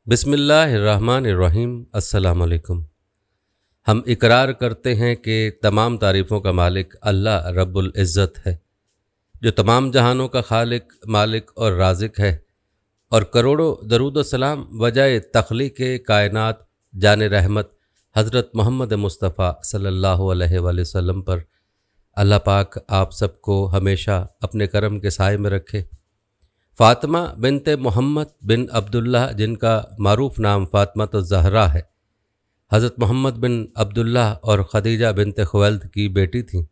بسم اللہ الرحمن الرحیم۔ السلام علیکم۔ ہم اقرار کرتے ہیں کہ تمام تعریفوں کا مالک اللہ رب العزت ہے، جو تمام جہانوں کا خالق، مالک اور رازق ہے، اور کروڑوں درود و سلام وجہ تخلیق کائنات جان رحمت حضرت محمد مصطفیٰ صلی اللہ علیہ وآلہ وسلم پر۔ اللہ پاک آپ سب کو ہمیشہ اپنے کرم کے سائے میں رکھے۔ فاطمہ بنت محمد بن عبداللہ، جن کا معروف نام فاطمہ الزہرا ہے، حضرت محمد بن عبداللہ اور خدیجہ بنت خویلد کی بیٹی تھیں۔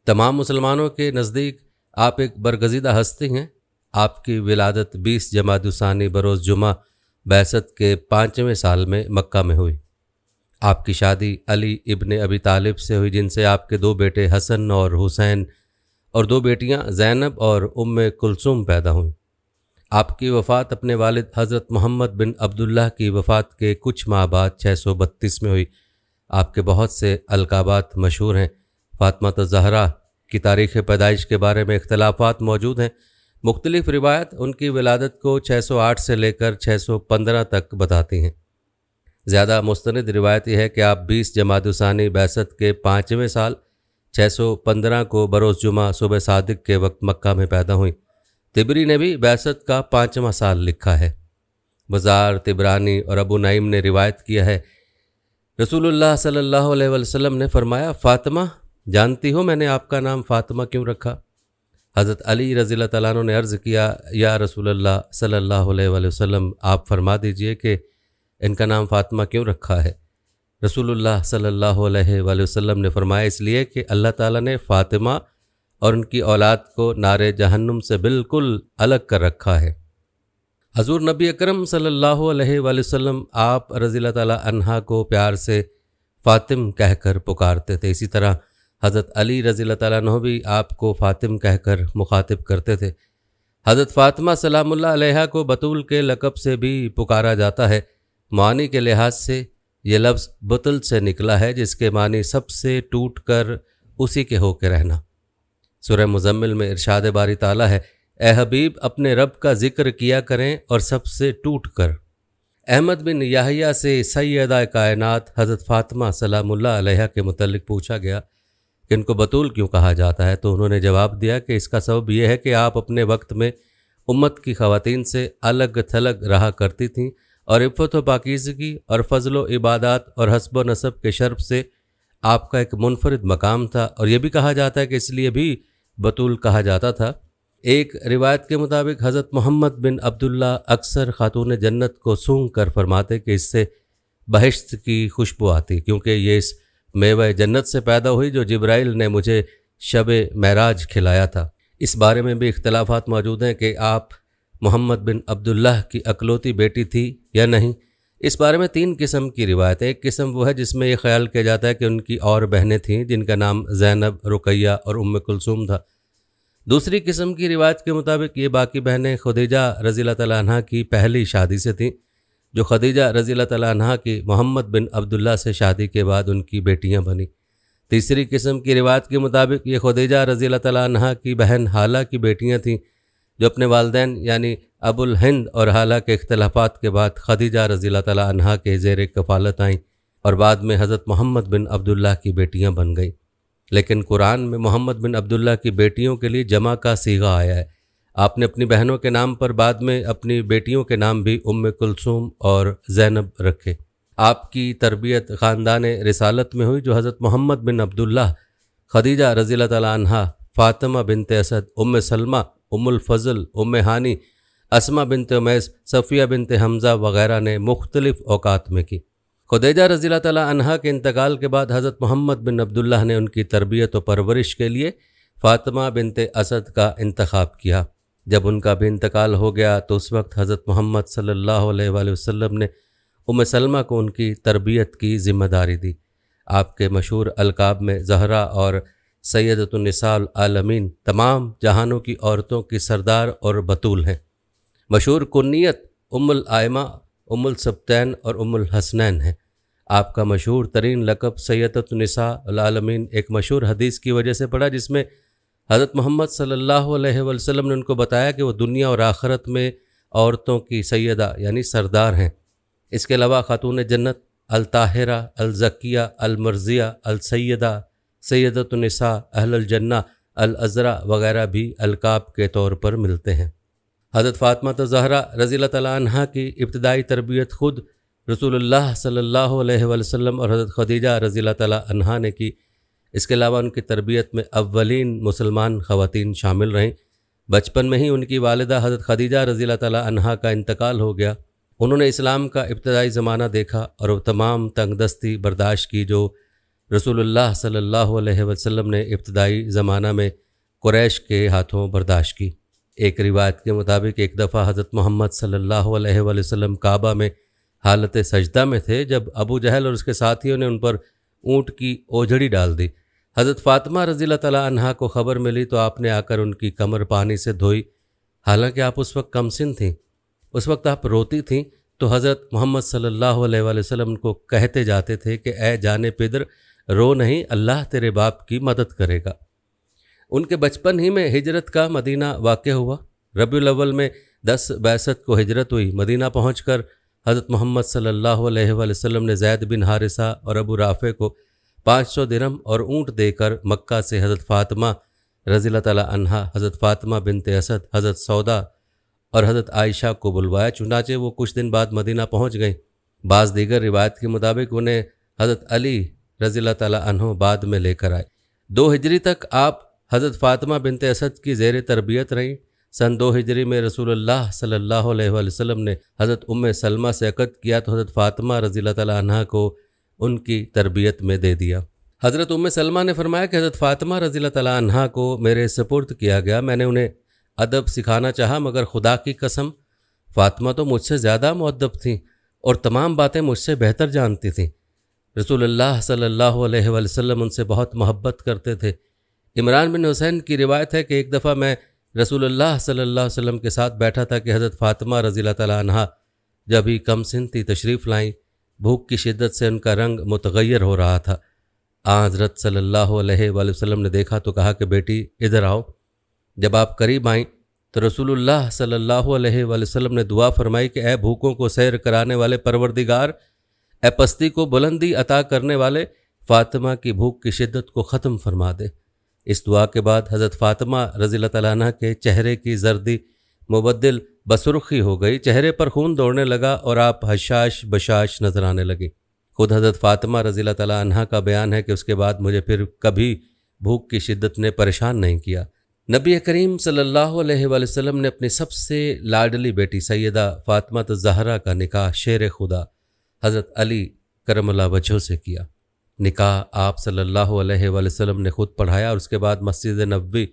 تمام مسلمانوں کے نزدیک آپ ایک برگزیدہ ہستی ہیں۔ آپ کی ولادت 20 جمادی الثانی بروز جمعہ بعثت کے 5ویں سال میں مکہ میں ہوئی۔ آپ کی شادی علی ابن ابی طالب سے ہوئی، جن سے آپ کے 2 بیٹے حسن اور حسین اور 2 بیٹیاں زینب اور ام کلثوم پیدا ہوئیں۔ آپ کی وفات اپنے والد حضرت محمد بن عبداللہ کی وفات کے کچھ ماہ بعد 632 میں ہوئی۔ آپ کے بہت سے القابات مشہور ہیں۔ فاطمہ الزہرا کی تاریخ پیدائش کے بارے میں اختلافات موجود ہیں۔ مختلف روایت ان کی ولادت کو 608 سے لے کر 615 تک بتاتی ہیں۔ زیادہ مستند روایت یہ ہے کہ آپ 20 جمادی الثانی بعثت کے 5ویں سال 615 کو بروز جمعہ صبح صادق کے وقت مکہ میں پیدا ہوئیں۔ طبری نے بھی بعثت کا 5واں سال لکھا ہے۔ بزار، طبرانی اور ابو نعیم نے روایت کیا ہے، رسول اللہ صلی اللہ علیہ وسلم نے فرمایا، فاطمہ، جانتی ہو میں نے آپ کا نام فاطمہ کیوں رکھا؟ حضرت علی رضی اللہ تعالیٰ عنہ نے عرض کیا، یا رسول اللہ صلی اللہ علیہ وسلم، آپ فرما دیجئے کہ ان کا نام فاطمہ کیوں رکھا ہے؟ رسول اللہ صلی اللہ علیہ وسلم نے فرمایا، اس لیے کہ اللہ تعالیٰ نے فاطمہ اور ان کی اولاد کو نار جہنم سے بالکل الگ کر رکھا ہے۔ حضور نبی اکرم صلی اللہ علیہ وسلم آپ رضی اللہ تعالیٰ عنہ کو پیار سے فاطم کہہ کر پکارتے تھے۔ اسی طرح حضرت علی رضی اللہ تعالیٰ عنہ بھی آپ کو فاطم کہہ کر مخاطب کرتے تھے۔ حضرت فاطمہ سلام اللہ علیہا کو بطول کے لقب سے بھی پکارا جاتا ہے۔ معنی کے لحاظ سے یہ لفظ بطل سے نکلا ہے، جس کے معنی سب سے ٹوٹ کر اسی کے ہو کے رہنا۔ سورہ مزمل میں ارشاد باری تعالیٰ ہے، اے حبیب اپنے رب کا ذکر کیا کریں اور سب سے ٹوٹ کر۔ احمد بن یحییٰ سے سیدہ کائنات حضرت فاطمہ سلام اللہ علیہا کے متعلق پوچھا گیا کہ ان کو بطول کیوں کہا جاتا ہے، تو انہوں نے جواب دیا کہ اس کا سبب یہ ہے کہ آپ اپنے وقت میں امت کی خواتین سے الگ تھلگ رہا کرتی تھیں، اور عفت و پاکیزگی اور فضل و عبادات اور حسب و نسب کے شرف سے آپ کا ایک منفرد مقام تھا، اور یہ بھی کہا جاتا ہے کہ اس لیے بھی بطول کہا جاتا تھا۔ ایک روایت کے مطابق حضرت محمد بن عبداللہ اکثر خاتون جنت کو سونگھ کر فرماتے کہ اس سے بہشت کی خوشبو آتی، کیونکہ یہ اس میوہ جنت سے پیدا ہوئی جو جبرائیل نے مجھے شب معراج کھلایا تھا۔ اس بارے میں بھی اختلافات موجود ہیں کہ آپ محمد بن عبداللہ کی اکلوتی بیٹی تھی یا نہیں۔ اس بارے میں 3 قسم کی روایت ہے۔ ایک قسم وہ ہے جس میں یہ خیال کیا جاتا ہے کہ ان کی اور بہنیں تھیں، جن کا نام زینب، رقیہ اور ام کلثوم تھا۔ دوسری قسم کی روایت کے مطابق یہ باقی بہنیں خدیجہ رضی اللہ تعالیٰ عنہ کی پہلی شادی سے تھیں، جو خدیجہ رضی اللہ تعالیٰ عنہ کی محمد بن عبداللہ سے شادی کے بعد ان کی بیٹیاں بنیں۔ تیسری قسم کی روایت کے مطابق یہ خدیجہ رضی اللہ تعالیٰ عنہ کی بہن حالہ کی بیٹیاں تھیں، جو اپنے والدین یعنی ابو الہند اور حالہ کے اختلافات کے بعد خدیجہ رضی اللہ تعالیٰ عنہ کے زیر کفالت آئیں اور بعد میں حضرت محمد بن عبداللہ کی بیٹیاں بن گئیں۔ لیکن قرآن میں محمد بن عبداللہ کی بیٹیوں کے لیے جمع کا صیغہ آیا ہے۔ آپ نے اپنی بہنوں کے نام پر بعد میں اپنی بیٹیوں کے نام بھی ام کلثوم اور زینب رکھے۔ آپ کی تربیت خاندان رسالت میں ہوئی، جو حضرت محمد بن عبداللہ، خدیجہ رضی اللہ تعالیٰ عنہ، فاطمہ بنت اسد، ام سلمہ، ام الفضل، ام ہانی، اسماء بنت امیس، صفیہ بنت حمزہ وغیرہ نے مختلف اوقات میں کی۔ خدیجہ رضی اللہ تعالیٰ عنہ کے انتقال کے بعد حضرت محمد بن عبداللہ نے ان کی تربیت و پرورش کے لیے فاطمہ بنت اسد کا انتخاب کیا۔ جب ان کا بھی انتقال ہو گیا تو اس وقت حضرت محمد صلی اللہ علیہ وآلہ وسلم نے ام سلمہ کو ان کی تربیت کی ذمہ داری دی۔ آپ کے مشہور القاب میں زہرا اور سیدۃ النساء العالمین، تمام جہانوں کی عورتوں کی سردار اور بطول ہیں۔ مشہور کنیت ام الائمہ، ام السبتین اور ام الحسنین ہے۔ آپ کا مشہور ترین لقب سیدۃ النساء العالمین ایک مشہور حدیث کی وجہ سے پڑا، جس میں حضرت محمد صلی اللہ علیہ وسلم نے ان کو بتایا کہ وہ دنیا اور آخرت میں عورتوں کی سیدہ یعنی سردار ہیں۔ اس کے علاوہ خاتون جنت الطاہرہ، الزکیہ، المرضیہ، السیدہ، سیدۃ النساء، اہل الجنہ، العذرا وغیرہ بھی القاب کے طور پر ملتے ہیں۔ حضرت فاطمہ زہرا رضی اللہ تعالیٰ عنہا کی ابتدائی تربیت خود رسول اللہ صلی اللہ علیہ وسلم اور حضرت خدیجہ رضی اللہ تعالیٰ عنہا نے کی۔ اس کے علاوہ ان کی تربیت میں اولین مسلمان خواتین شامل رہیں۔ بچپن میں ہی ان کی والدہ حضرت خدیجہ رضی اللہ تعالیٰ عنہا کا انتقال ہو گیا۔ انہوں نے اسلام کا ابتدائی زمانہ دیکھا اور وہ تمام تنگ دستی برداشت کی جو رسول اللہ صلی اللہ علیہ وسلم نے ابتدائی زمانہ میں قریش کے ہاتھوں برداشت کی۔ ایک روایت کے مطابق ایک دفعہ حضرت محمد صلی اللہ علیہ وسلم کعبہ میں حالت سجدہ میں تھے جب ابو جہل اور اس کے ساتھیوں نے ان پر اونٹ کی اوجھڑی ڈال دی۔ حضرت فاطمہ رضی اللہ تعالیٰ عنہا کو خبر ملی تو آپ نے آ کر ان کی کمر پانی سے دھوئی۔ حالانکہ آپ اس وقت کم سن تھیں، اس وقت آپ روتی تھیں، تو حضرت محمد صلی اللہ علیہ وسلم کو کہتے جاتے تھے کہ اے جان پدر رو نہیں، اللہ تیرے باپ کی مدد کرے گا۔ ان کے بچپن ہی میں ہجرت کا مدینہ واقع ہوا۔ ربیع الاول میں 10 بعثت کو ہجرت ہوئی۔ مدینہ پہنچ کر حضرت محمد صلی اللہ علیہ وسلم نے زید بن حارثہ اور ابو رافع کو 500 درہم اور اونٹ دے کر مکہ سے حضرت فاطمہ رضی اللہ تعالیٰ عنہا، حضرت فاطمہ بنت اسد، حضرت سودا اور حضرت عائشہ کو بلوایا۔ چنانچہ وہ کچھ دن بعد مدینہ پہنچ گئیں۔ بعض دیگر روایت کے مطابق انہیں حضرت علی رضی اللہ تعالیٰ عنہ بعد میں لے کر آئے۔ 2 ہجری تک آپ حضرت فاطمہ بنت اسد کی زیر تربیت رہیں۔ سن 2 ہجری میں رسول اللہ صلی اللہ علیہ وسلم نے حضرت ام سلمہ سے عقد کیا تو حضرت فاطمہ رضی اللہ تعالیٰ عنہ کو ان کی تربیت میں دے دیا۔ حضرت ام سلمہ نے فرمایا کہ حضرت فاطمہ رضی اللہ تعالیٰ عنہ کو میرے سپرد کیا گیا۔ میں نے انہیں ادب سکھانا چاہا، مگر خدا کی قسم فاطمہ تو مجھ سے زیادہ مؤدب تھیں اور تمام باتیں مجھ سے بہتر جانتی تھیں۔ رسول اللہ صلی اللہ علیہ وسلم ان سے بہت محبت کرتے تھے۔ عمران بن حسین کی روایت ہے کہ ایک دفعہ میں رسول اللہ صلی اللہ علیہ وسلم کے ساتھ بیٹھا تھا کہ حضرت فاطمہ رضی اللہ تعالیٰ عنہا جب ہی کم سن تھی تشریف لائیں۔ بھوک کی شدت سے ان کا رنگ متغیر ہو رہا تھا۔ حضرت صلی اللہ علیہ وسلم نے دیکھا تو کہا کہ بیٹی ادھر آؤ۔ جب آپ قریب آئیں تو رسول اللہ صلی اللہ علیہ وسلم نے دعا فرمائی کہ اے بھوکوں کو سیر کرانے والے پروردگار، اے پستی کو بلندی عطا کرنے والے، فاطمہ کی بھوک کی شدت کو ختم فرما دے۔ اس دعا کے بعد حضرت فاطمہ رضی اللہ تعالیٰ عنہ کے چہرے کی زردی مبدل بسرخی ہو گئی، چہرے پر خون دوڑنے لگا اور آپ حشاش بشاش نظر آنے لگیں۔ خود حضرت فاطمہ رضی اللہ تعالیٰ عنہ کا بیان ہے کہ اس کے بعد مجھے پھر کبھی بھوک کی شدت نے پریشان نہیں کیا۔ نبی کریم صلی اللہ علیہ وسلم نے اپنی سب سے لاڈلی بیٹی سیدہ فاطمہ زہرا کا نکاح شیر خدا حضرت علی کرم اللہ وجہہ سے کیا۔ نکاح آپ صلی اللہ علیہ وسلم نے خود پڑھایا اور اس کے بعد مسجد نبوی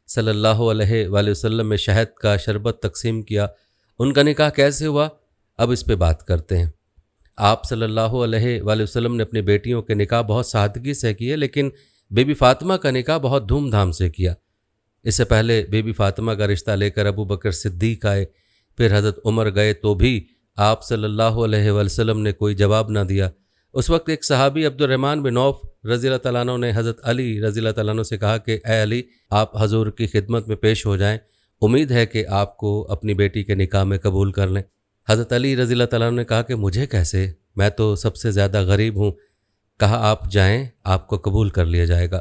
صلی اللہ علیہ وسلم میں شہد کا شربت تقسیم کیا۔ ان کا نکاح کیسے ہوا، اب اس پہ بات کرتے ہیں۔ آپ صلی اللہ علیہ وسلم نے اپنی بیٹیوں کے نکاح بہت سادگی سے کیے، لیکن بی بی فاطمہ کا نکاح بہت دھوم دھام سے کیا۔ اس سے پہلے بی بی فاطمہ کا رشتہ لے کر ابو بکر صدیق آئے، پھر حضرت عمر گئے تو بھی آپ صلی اللہ علیہ وسلم نے کوئی جواب نہ دیا۔ اس وقت ایک صحابی عبد الرحمن بن عوف رضی اللہ تعالیٰ عنہ نے حضرت علی رضی اللہ تعالیٰ عنہ سے کہا کہ اے علی، آپ حضور کی خدمت میں پیش ہو جائیں، امید ہے کہ آپ کو اپنی بیٹی کے نکاح میں قبول کر لیں۔ حضرت علی رضی اللہ تعالیٰ عنہ نے کہا کہ مجھے کیسے، میں تو سب سے زیادہ غریب ہوں۔ کہا آپ جائیں، آپ کو قبول کر لیا جائے گا۔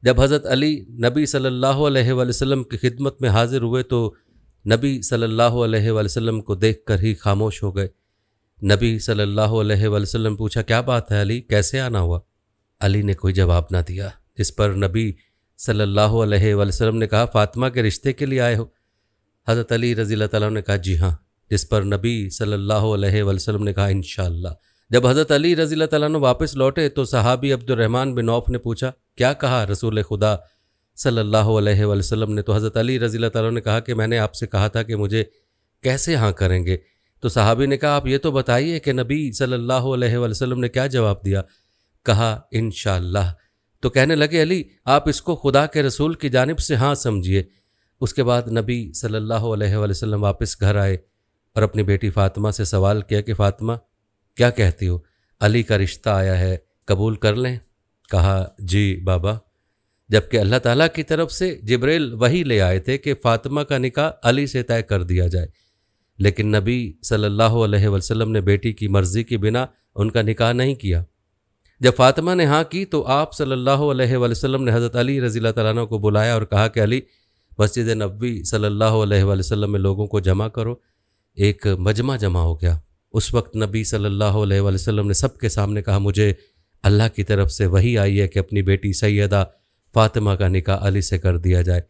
جب حضرت علی نبی صلی اللہ علیہ وسلم کی خدمت میں حاضر ہوئے تو نبی صلی اللہ علیہ وسلم کو دیکھ کر ہی خاموش ہو گئے۔ نبی صلی اللہ علیہ وسلم پوچھا کیا بات ہے علی، کیسے آنا ہوا؟ علی نے کوئی جواب نہ دیا۔ اس پر نبی صلی اللہ علیہ وسلم نے کہا فاطمہ کے رشتے کے لیے آئے ہو؟ حضرت علی رضی اللہ تعالیٰ نے کہا جی ہاں۔ جس پر نبی صلی اللہ علیہ وسلم نے کہا انشاءاللہ۔ جب حضرت علی رضی اللہ تعالیٰ عنہ واپس لوٹے تو صحابی عبد الرحمن بن عوف نے پوچھا کیا کہا رسول خدا صلی اللہ علیہ وسلم نے؟ تو حضرت علی رضی اللہ تعالیٰ عنہ نے کہا کہ میں نے آپ سے کہا تھا کہ مجھے کیسے ہاں کریں گے؟ تو صحابی نے کہا آپ یہ تو بتائیے کہ نبی صلی اللہ علیہ وسلم نے کیا جواب دیا؟ کہا انشاءاللہ۔ تو کہنے لگے علی آپ اس کو خدا کے رسول کی جانب سے ہاں سمجھیے۔ اس کے بعد نبی صلی اللہ علیہ وسلم واپس گھر آئے اور اپنی بیٹی فاطمہ سے سوال کیا کہ فاطمہ کیا کہتی ہو، علی کا رشتہ آیا ہے، قبول کر لیں؟ کہا جی بابا، جبکہ اللہ تعالیٰ کی طرف سے جبریل وحی لے آئے تھے کہ فاطمہ کا نکاح علی سے طے کر دیا جائے۔ لیکن نبی صلی اللہ علیہ وسلم نے بیٹی کی مرضی کی بنا ان کا نکاح نہیں کیا۔ جب فاطمہ نے ہاں کی تو آپ صلی اللہ علیہ وسلم نے حضرت علی رضی اللہ تعالیٰ عنہ کو بلایا اور کہا کہ علی، مسجد نبوی صلی اللہ علیہ وسلم میں لوگوں کو جمع کرو۔ ایک مجمع جمع ہو گیا۔ اس وقت نبی صلی اللہ علیہ وسلم نے سب کے سامنے کہا، مجھے اللہ کی طرف سے وحی آئی ہے کہ اپنی بیٹی سیدہ فاطمہ کا نکاح علی سے کر دیا جائے۔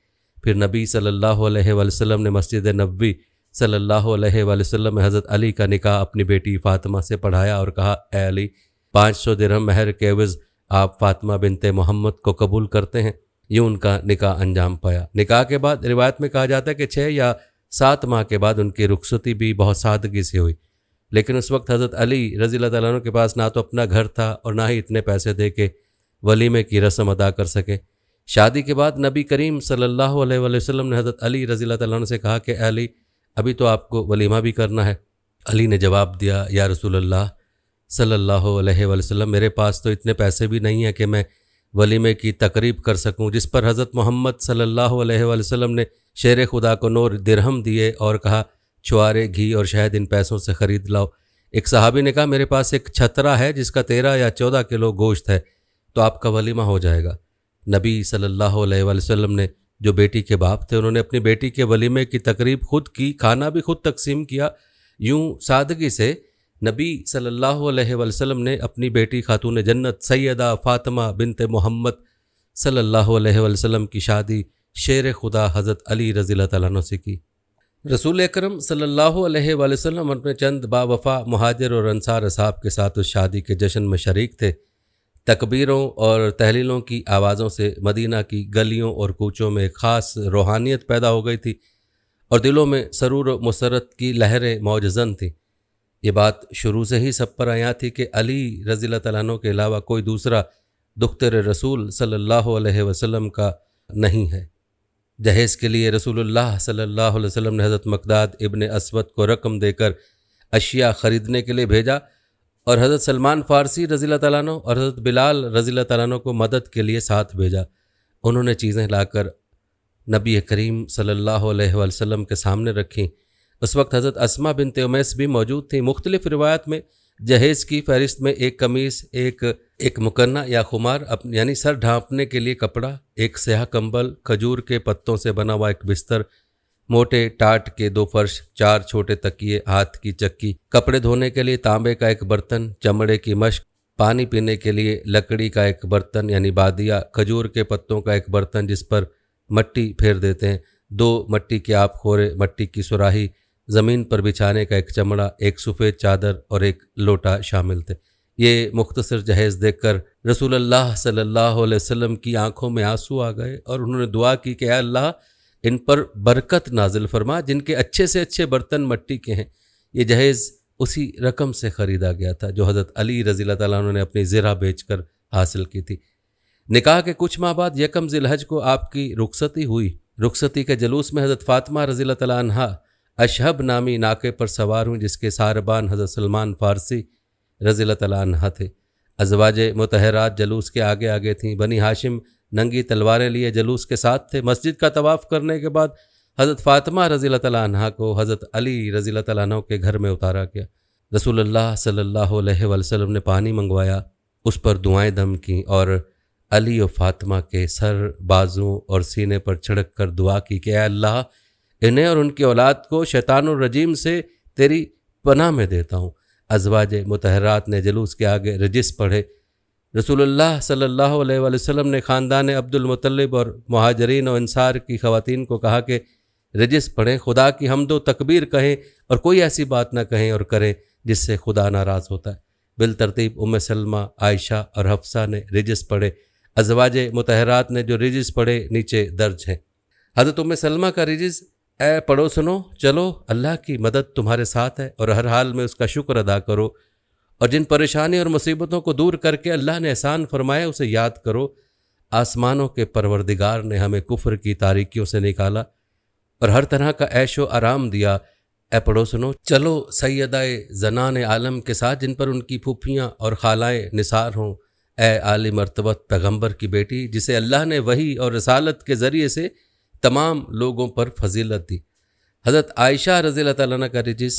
پھر نبی صلی اللہ علیہ وسلم نے مسجد نبوی صلی اللہ علیہ وسلم میں حضرت علی کا نکاح اپنی بیٹی فاطمہ سے پڑھایا اور کہا، اے علی، 500 درہم مہر کے عوض آپ فاطمہ بنت محمد کو قبول کرتے ہیں؟ یوں ان کا نکاح انجام پایا۔ نکاح کے بعد روایت میں کہا جاتا ہے کہ 6 یا 7 ماہ کے بعد ان کی رخصتی بھی بہت سادگی سے ہوئی، لیکن اس وقت حضرت علی رضی اللہ تعالیٰ عنہ کے پاس نہ تو اپنا گھر تھا اور نہ ہی اتنے پیسے دے کے ولیمے کی رسم ادا کر سکے۔ شادی کے بعد نبی کریم صلی اللہ علیہ وسلم نے حضرت علی رضی اللہ تعالیٰ عنہ سے کہا کہ اے علی، ابھی تو آپ کو ولیمہ بھی کرنا ہے۔ علی نے جواب دیا، یا رسول اللہ صلی اللہ علیہ وسلم، میرے پاس تو اتنے پیسے بھی نہیں ہیں کہ میں ولیمے کی تقریب کر سکوں۔ جس پر حضرت محمد صلی اللہ علیہ وسلم نے شیر خدا کو 9 درہم دیے اور کہا، چھوارے، گھی اور شہد ان پیسوں سے خرید لاؤ۔ ایک صحابی نے کہا، میرے پاس ایک چھترا ہے جس کا 13 یا 14 کلو گوشت ہے، تو آپ کا ولیمہ ہو جائے گا۔ نبی صلی اللہ علیہ وسلم نے، جو بیٹی کے باپ تھے، انہوں نے اپنی بیٹی کے ولیمے کی تقریب خود کی، کھانا بھی خود تقسیم کیا۔ یوں سادگی سے نبی صلی اللہ علیہ وسلم نے اپنی بیٹی خاتون جنت سیدہ فاطمہ بنت محمد صلی اللہ علیہ وسلم کی شادی شیر خدا حضرت علی رضی اللہ تعالیٰ عنہ سے کی۔ رسول اکرم صلی اللہ علیہ وسلم اپنے چند باوفا مہاجر اور انصار اصحاب کے ساتھ اس شادی کے جشن میں شریک تھے۔ تکبیروں اور تحلیلوں کی آوازوں سے مدینہ کی گلیوں اور کوچوں میں ایک خاص روحانیت پیدا ہو گئی تھی اور دلوں میں سرور و مسرت کی لہریں موجزن تھیں۔ یہ بات شروع سے ہی سب پر آیا تھی کہ علی رضی اللہ تعالیٰ عنہ کے علاوہ کوئی دوسرا دختر رسول صلی اللہ علیہ وسلم کا نہیں ہے۔ جہیز کے لیے رسول اللہ صلی اللہ علیہ وسلم نے حضرت مقداد ابن اسود کو رقم دے کر اشیاء خریدنے کے لیے بھیجا اور حضرت سلمان فارسی رضی اللہ تعالیٰ عنہ اور حضرت بلال رضی اللہ تعالیٰ عنہ کو مدد کے لیے ساتھ بھیجا۔ انہوں نے چیزیں لا کر نبی کریم صلی اللہ علیہ وسلم کے سامنے رکھیں۔ اس وقت حضرت اسماء بنت امیس بھی موجود تھیں۔ مختلف روایات میں جہیز کی فہرست میں ایک قمیص، ایک مکنہ یا خمار یعنی سر ڈھانپنے کے لیے کپڑا، ایک سیاہ کمبل، کھجور کے پتوں سے بنا ہوا ایک بستر، موٹے ٹاٹ کے 2 فرش، 4 چھوٹے تکیے، ہاتھ کی چکی، کپڑے دھونے کے لیے تانبے کا ایک برتن، چمڑے کی مشک، پانی پینے کے لیے لکڑی کا ایک برتن یعنی بادیا، کھجور کے پتوں کا ایک برتن جس پر مٹی پھیر دیتے ہیں، 2 مٹی کے آپ خورے، مٹی کی سراہی، زمین پر بچھانے کا ایک چمڑا، ایک سفید چادر اور ایک لوٹا شامل تھے۔ یہ مختصر جہیز دیکھ کر رسول اللہ صلی اللہ علیہ وسلم کی آنکھوں میں آنسو آ گئے اور انہوں نے دعا کی کہ اے اللہ، ان پر برکت نازل فرما جن کے اچھے سے اچھے برتن مٹی کے ہیں۔ یہ جہیز اسی رقم سے خریدا گیا تھا جو حضرت علی رضی اللہ تعالیٰ عنہ نے اپنی زرہ بیچ کر حاصل کی تھی۔ نکاح کے کچھ ماہ بعد 1 ذی الحج کو آپ کی رخصتی ہوئی۔ رخصتی کے جلوس میں حضرت فاطمہ رضی اللہ تعالیٰ عنہا اشہب نامی ناقے پر سوار ہوئیں جس کے ساربان حضرت سلمان فارسی رضی اللہ تعالیٰ عنہ تھے۔ ازواج مطہرات جلوس کے آگے آگے تھیں۔ بنی ہاشم ننگی تلواریں لیے جلوس کے ساتھ تھے۔ مسجد کا طواف کرنے کے بعد حضرت فاطمہ رضی اللہ تعالیٰ عنہ کو حضرت علی رضی اللہ تعالیٰ عنہ کے گھر میں اتارا گیا۔ رسول اللہ صلی اللہ علیہ وسلم نے پانی منگوایا، اس پر دعائیں دم کیں اور علی و فاطمہ کے سر، بازوں اور سینے پر چھڑک کر دعا کی کہ اے اللہ، انہیں اور ان کی اولاد کو شیطان الرجیم سے تیری پناہ میں دیتا ہوں۔ ازواج مطہرات نے جلوس کے آگے رجس پڑھے۔ رسول اللہ صلی اللہ علیہ وسلم نے خاندان عبد المطلب اور مہاجرین و انصار کی خواتین کو کہا کہ رجس پڑھیں، خدا کی حمد و تکبیر کہیں اور کوئی ایسی بات نہ کہیں اور کریں جس سے خدا ناراض ہوتا ہے۔ بالترتیب ام سلمہ، عائشہ اور حفصہ نے رجس پڑھے۔ ازواج مطہرات نے جو رجس پڑھے نیچے درج ہیں۔ حضرت ام سلمہ کا رجس، اے پڑھو سنو، چلو اللہ کی مدد تمہارے ساتھ ہے اور ہر حال میں اس کا شکر ادا کرو، اور جن پریشانی اور مصیبتوں کو دور کر کے اللہ نے احسان فرمایا اسے یاد کرو۔ آسمانوں کے پروردگار نے ہمیں کفر کی تاریکیوں سے نکالا اور ہر طرح کا عیش و آرام دیا۔ اے پڑھو سنو، چلو سیدہ زنان عالم کے ساتھ جن پر ان کی پھوپھیاں اور خالائیں نثار ہوں، اے عالی مرتبت پیغمبر کی بیٹی جسے اللہ نے وحی اور رسالت کے ذریعے سے تمام لوگوں پر فضیلت دی۔ حضرت عائشہ رضی اللہ تعالیٰ عنہ کا رجز،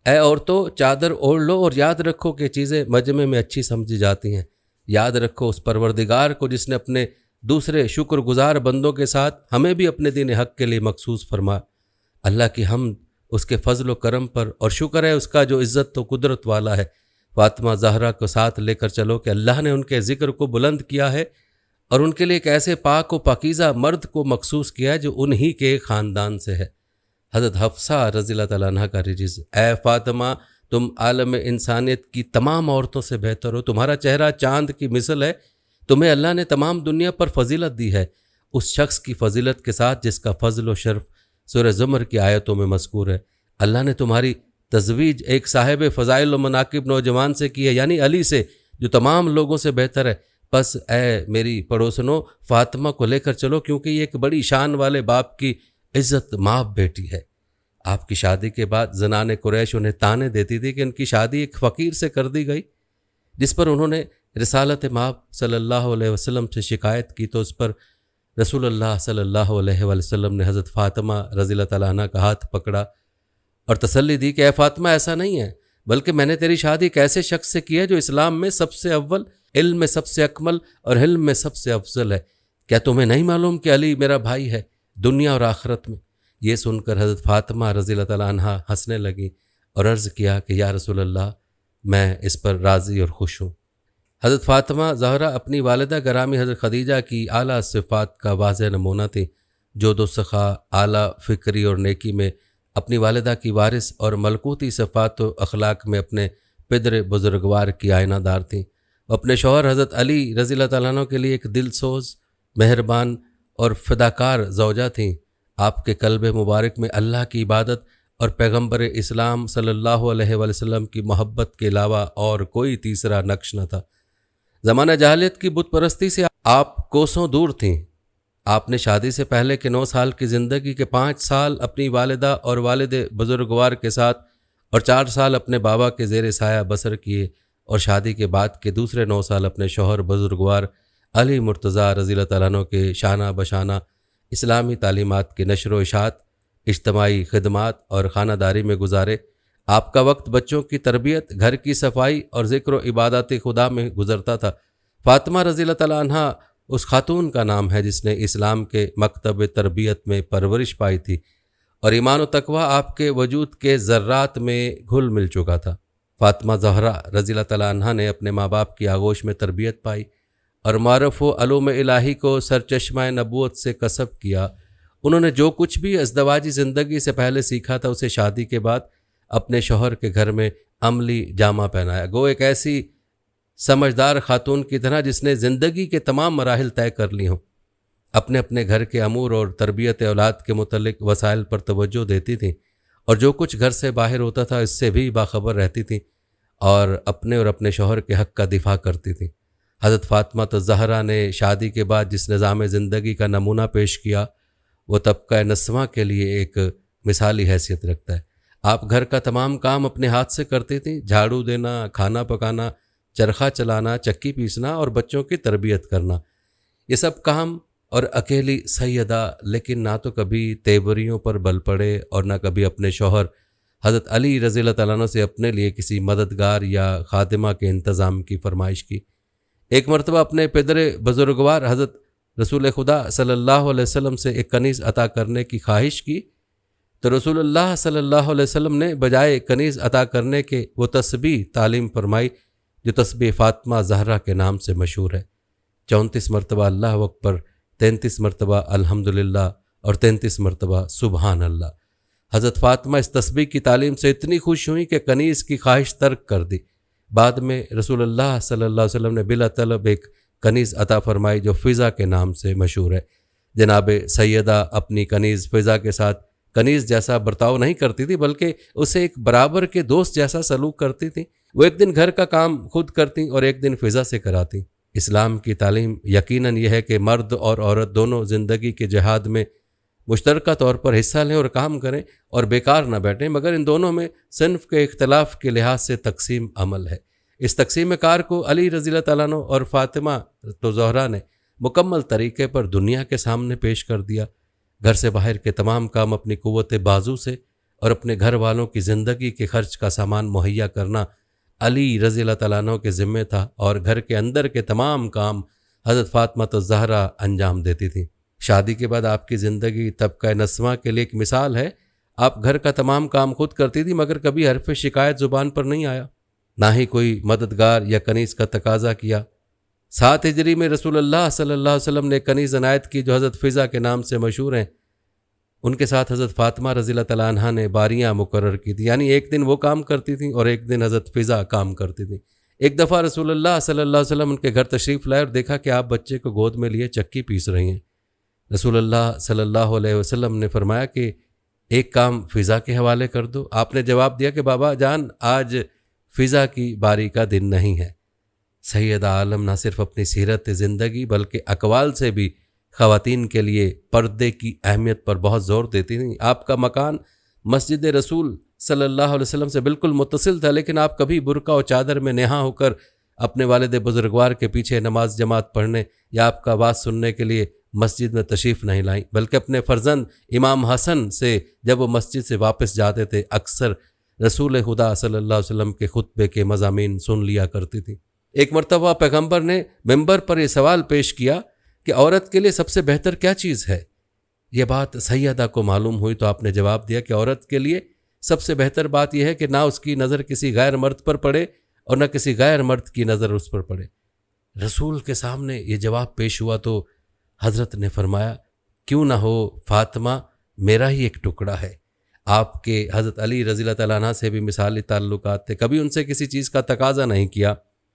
اے عورتوں چادر اوڑھ لو اور یاد رکھو کہ چیزیں مجمع میں اچھی سمجھی جاتی ہیں، یاد رکھو اس پروردگار کو جس نے اپنے دوسرے شکر گزار بندوں کے ساتھ ہمیں بھی اپنے دین حق کے لیے مخصوص فرما۔ اللہ کی حمد اس کے فضل و کرم پر، اور شکر ہے اس کا جو عزت و قدرت والا ہے۔ فاطمہ زہرا کو ساتھ لے کر چلو کہ اللہ نے ان کے ذکر کو بلند کیا ہے اور ان کے لیے ایک ایسے پاک و پاکیزہ مرد کو مخصوص کیا ہے جو انہی کے خاندان سے ہے۔ حضرت حفصہ رضی اللہ تعالیٰ عنہ کا رجز، اے فاطمہ تم عالم انسانیت کی تمام عورتوں سے بہتر ہو، تمہارا چہرہ چاند کی مثل ہے، تمہیں اللہ نے تمام دنیا پر فضیلت دی ہے، اس شخص کی فضیلت کے ساتھ جس کا فضل و شرف سورہ زمر کی آیتوں میں مذکور ہے۔ اللہ نے تمہاری تزویج ایک صاحب فضائل و مناقب نوجوان سے کی ہے، یعنی علی سے، جو تمام لوگوں سے بہتر ہے۔ پس اے میری پڑوسنوں فاطمہ کو لے کر چلو، کیونکہ یہ ایک بڑی شان والے باپ کی عزت مآب بیٹی ہے۔ آپ کی شادی کے بعد زنان قریش انہیں طعنے دیتی تھی کہ ان کی شادی ایک فقیر سے کر دی گئی، جس پر انہوں نے رسالت مآب صلی اللہ علیہ وسلم سے شکایت کی تو اس پر رسول اللہ صلی اللہ علیہ وسلم نے حضرت فاطمہ رضی اللہ تعالیٰ عنہ کا ہاتھ پکڑا اور تسلی دی کہ اے فاطمہ ایسا نہیں ہے، بلکہ میں نے تیری شادی ایک ایسے شخص سے کی ہے جو اسلام میں سب سے اول، علم میں سب سے اکمل اور حلم میں سب سے افضل ہے۔ کیا تمہیں نہیں معلوم کہ علی میرا بھائی ہے دنیا اور آخرت میں؟ یہ سن کر حضرت فاطمہ رضی اللہ تعالیٰ عنہ ہنسنے لگیں اور عرض کیا کہ یا رسول اللہ میں اس پر راضی اور خوش ہوں۔ حضرت فاطمہ زہرا اپنی والدہ گرامی حضرت خدیجہ کی اعلیٰ صفات کا واضح نمونہ تھیں، جو دو سخا اعلیٰ فکری اور نیکی میں اپنی والدہ کی وارث اور ملکوتی صفات و اخلاق میں اپنے پدر بزرگوار کی آئینہ دار تھیں۔ وہ اپنے شوہر حضرت علی رضی اللہ تعالیٰ عنہ کے لیے ایک دل سوز، مہربان اور فداکار زوجہ تھیں۔ آپ کے قلب مبارک میں اللہ کی عبادت اور پیغمبر اسلام صلی اللہ علیہ وسلم کی محبت کے علاوہ اور کوئی تیسرا نقش نہ تھا۔ زمانہ جاہلیت کی بت پرستی سے آپ کوسوں دور تھیں۔ آپ نے شادی سے پہلے کے 9 سال کی زندگی کے 5 سال اپنی والدہ اور والد بزرگوار کے ساتھ اور 4 سال اپنے بابا کے زیر سایہ بسر کیے، اور شادی کے بعد کے دوسرے 9 سال اپنے شوہر بزرگوار علی مرتضیٰ رضی اللہ تعالیٰ عنہ کے شانہ بشانہ اسلامی تعلیمات کی نشر و اشاعت، اجتماعی خدمات اور خانہ داری میں گزارے۔ آپ کا وقت بچوں کی تربیت، گھر کی صفائی اور ذکر و عبادات خدا میں گزرتا تھا۔ فاطمہ رضی اللہ تعالیٰ عنہ اس خاتون کا نام ہے جس نے اسلام کے مکتب تربیت میں پرورش پائی تھی اور ایمان و تقویٰ آپ کے وجود کے ذرات میں گھل مل چکا تھا۔ فاطمہ زہرا رضی اللہ تعالیٰ عنہ نے اپنے ماں باپ کی آغوش میں تربیت پائی اور معرف و علوم الہی کو سرچشمہ نبوت سے کسب کیا۔ انہوں نے جو کچھ بھی ازدواجی زندگی سے پہلے سیکھا تھا اسے شادی کے بعد اپنے شوہر کے گھر میں عملی جامہ پہنایا، گو ایک ایسی سمجھدار خاتون کی طرح جس نے زندگی کے تمام مراحل طے کر لی ہوں۔ اپنے اپنے گھر کے امور اور تربیت اولاد کے متعلق وسائل پر توجہ دیتی تھیں، اور جو کچھ گھر سے باہر ہوتا تھا اس سے بھی باخبر رہتی تھیں اور اپنے شوہر کے حق کا دفاع کرتی تھیں۔ حضرت فاطمہ زہرا نے شادی کے بعد جس نظام زندگی کا نمونہ پیش کیا وہ طبقہ نسواں کے لیے ایک مثالی حیثیت رکھتا ہے۔ آپ گھر کا تمام کام اپنے ہاتھ سے کرتی تھیں، جھاڑو دینا، کھانا پکانا، چرخہ چلانا، چکی پیسنا اور بچوں کی تربیت کرنا، یہ سب کام اور اکیلی سیدہ، لیکن نہ تو کبھی تیوریوں پر بل پڑے اور نہ کبھی اپنے شوہر حضرت علی رضی اللہ تعالیٰ عنہ سے اپنے لیے کسی مددگار یا خادمہ کے انتظام کی فرمائش کی۔ ایک مرتبہ اپنے پدر بزرگوار حضرت رسول خدا صلی اللہ علیہ وسلم سے ایک کنیز عطا کرنے کی خواہش کی تو رسول اللہ صلی اللہ علیہ وسلم نے بجائے کنیز عطا کرنے کے وہ تسبیح تعلیم فرمائی جو تسبیح فاطمہ زہرا کے نام سے مشہور ہے۔ 34 مرتبہ اللہ اکبر، 33 مرتبہ الحمدللہ اور 33 مرتبہ سبحان اللہ۔ حضرت فاطمہ اس تسبیح کی تعلیم سے اتنی خوش ہوئیں کہ کنیز کی خواہش ترک کر دی۔ بعد میں رسول اللہ صلی اللہ علیہ وسلم نے بلا طلب ایک کنیز عطا فرمائی جو فضا کے نام سے مشہور ہے۔ جناب سیدہ اپنی کنیز فضا کے ساتھ کنیز جیسا برتاؤ نہیں کرتی تھی، بلکہ اسے ایک برابر کے دوست جیسا سلوک کرتی تھیں۔ وہ ایک دن گھر کا کام خود کرتی اور ایک دن فضا سے کراتی۔ اسلام کی تعلیم یقیناً یہ ہے کہ مرد اور عورت دونوں زندگی کے جہاد میں مشترکہ طور پر حصہ لیں اور کام کریں اور بیکار نہ بیٹھیں، مگر ان دونوں میں صنف کے اختلاف کے لحاظ سے تقسیم عمل ہے۔ اس تقسیم کار کو علی رضی اللہ تعالیٰ عنہ اور فاطمہ زہرا نے مکمل طریقے پر دنیا کے سامنے پیش کر دیا۔ گھر سے باہر کے تمام کام اپنی قوت بازو سے اور اپنے گھر والوں کی زندگی کے خرچ کا سامان مہیا کرنا علی رضی اللہ تعالیٰ عنہ کے ذمے تھا، اور گھر کے اندر کے تمام کام حضرت فاطمہ الزہرا انجام دیتی تھیں۔ شادی کے بعد آپ کی زندگی طبقہ نسواں کے لیے ایک مثال ہے۔ آپ گھر کا تمام کام خود کرتی تھی، مگر کبھی حرف شکایت زبان پر نہیں آیا، نہ ہی کوئی مددگار یا کنیز کا تقاضا کیا۔ 7 ہجری میں رسول اللہ صلی اللہ علیہ وسلم نے کنیز عنایت کی جو حضرت فضا کے نام سے مشہور ہیں، ان کے ساتھ حضرت فاطمہ رضی اللہ تعالیٰ عنہ نے باریاں مقرر کی تھی، یعنی ایک دن وہ کام کرتی تھیں اور ایک دن حضرت فضا کام کرتی تھیں۔ ایک دفعہ رسول اللہ صلی اللہ علیہ وسلم ان کے گھر تشریف لائے اور دیکھا کہ آپ بچے کو گود میں لیے چکی پیس رہی ہیں۔ رسول اللہ صلی اللہ علیہ وسلم نے فرمایا کہ ایک کام فضا کے حوالے کر دو۔ آپ نے جواب دیا کہ بابا جان، آج فضا کی باری کا دن نہیں ہے۔ سیدہ عالم نہ صرف اپنی سیرت زندگی بلکہ اقوال سے بھی خواتین کے لیے پردے کی اہمیت پر بہت زور دیتی تھیں۔ آپ کا مکان مسجد رسول صلی اللہ علیہ وسلم سے بالکل متصل تھا، لیکن آپ کبھی برقع و چادر میں نہا ہو کر اپنے والد بزرگوار کے پیچھے نماز جماعت پڑھنے یا آپ کا آواز سننے کے لیے مسجد میں تشریف نہیں لائیں، بلکہ اپنے فرزند امام حسن سے جب وہ مسجد سے واپس جاتے تھے اکثر رسول خدا صلی اللہ علیہ وسلم کے خطبے کے مضامین سن لیا کرتی تھیں۔ ایک مرتبہ پیغمبر نے ممبر پر یہ سوال پیش کیا کہ عورت کے لیے سب سے بہتر کیا چیز ہے؟ یہ بات سیدہ کو معلوم ہوئی تو آپ نے جواب دیا کہ عورت کے لیے سب سے بہتر بات یہ ہے کہ نہ اس کی نظر کسی غیر مرد پر پڑے اور نہ کسی غیر مرد کی نظر اس پر پڑے۔ رسول کے سامنے یہ جواب پیش ہوا تو حضرت نے فرمایا، کیوں نہ ہو فاطمہ میرا ہی ایک ٹکڑا ہے۔ آپ کے حضرت علی رضی اللہ تعالیٰ عنہ سے بھی مثالی تعلقات تھے، کبھی ان سے کسی چیز کا تقاضا نہیں کیا۔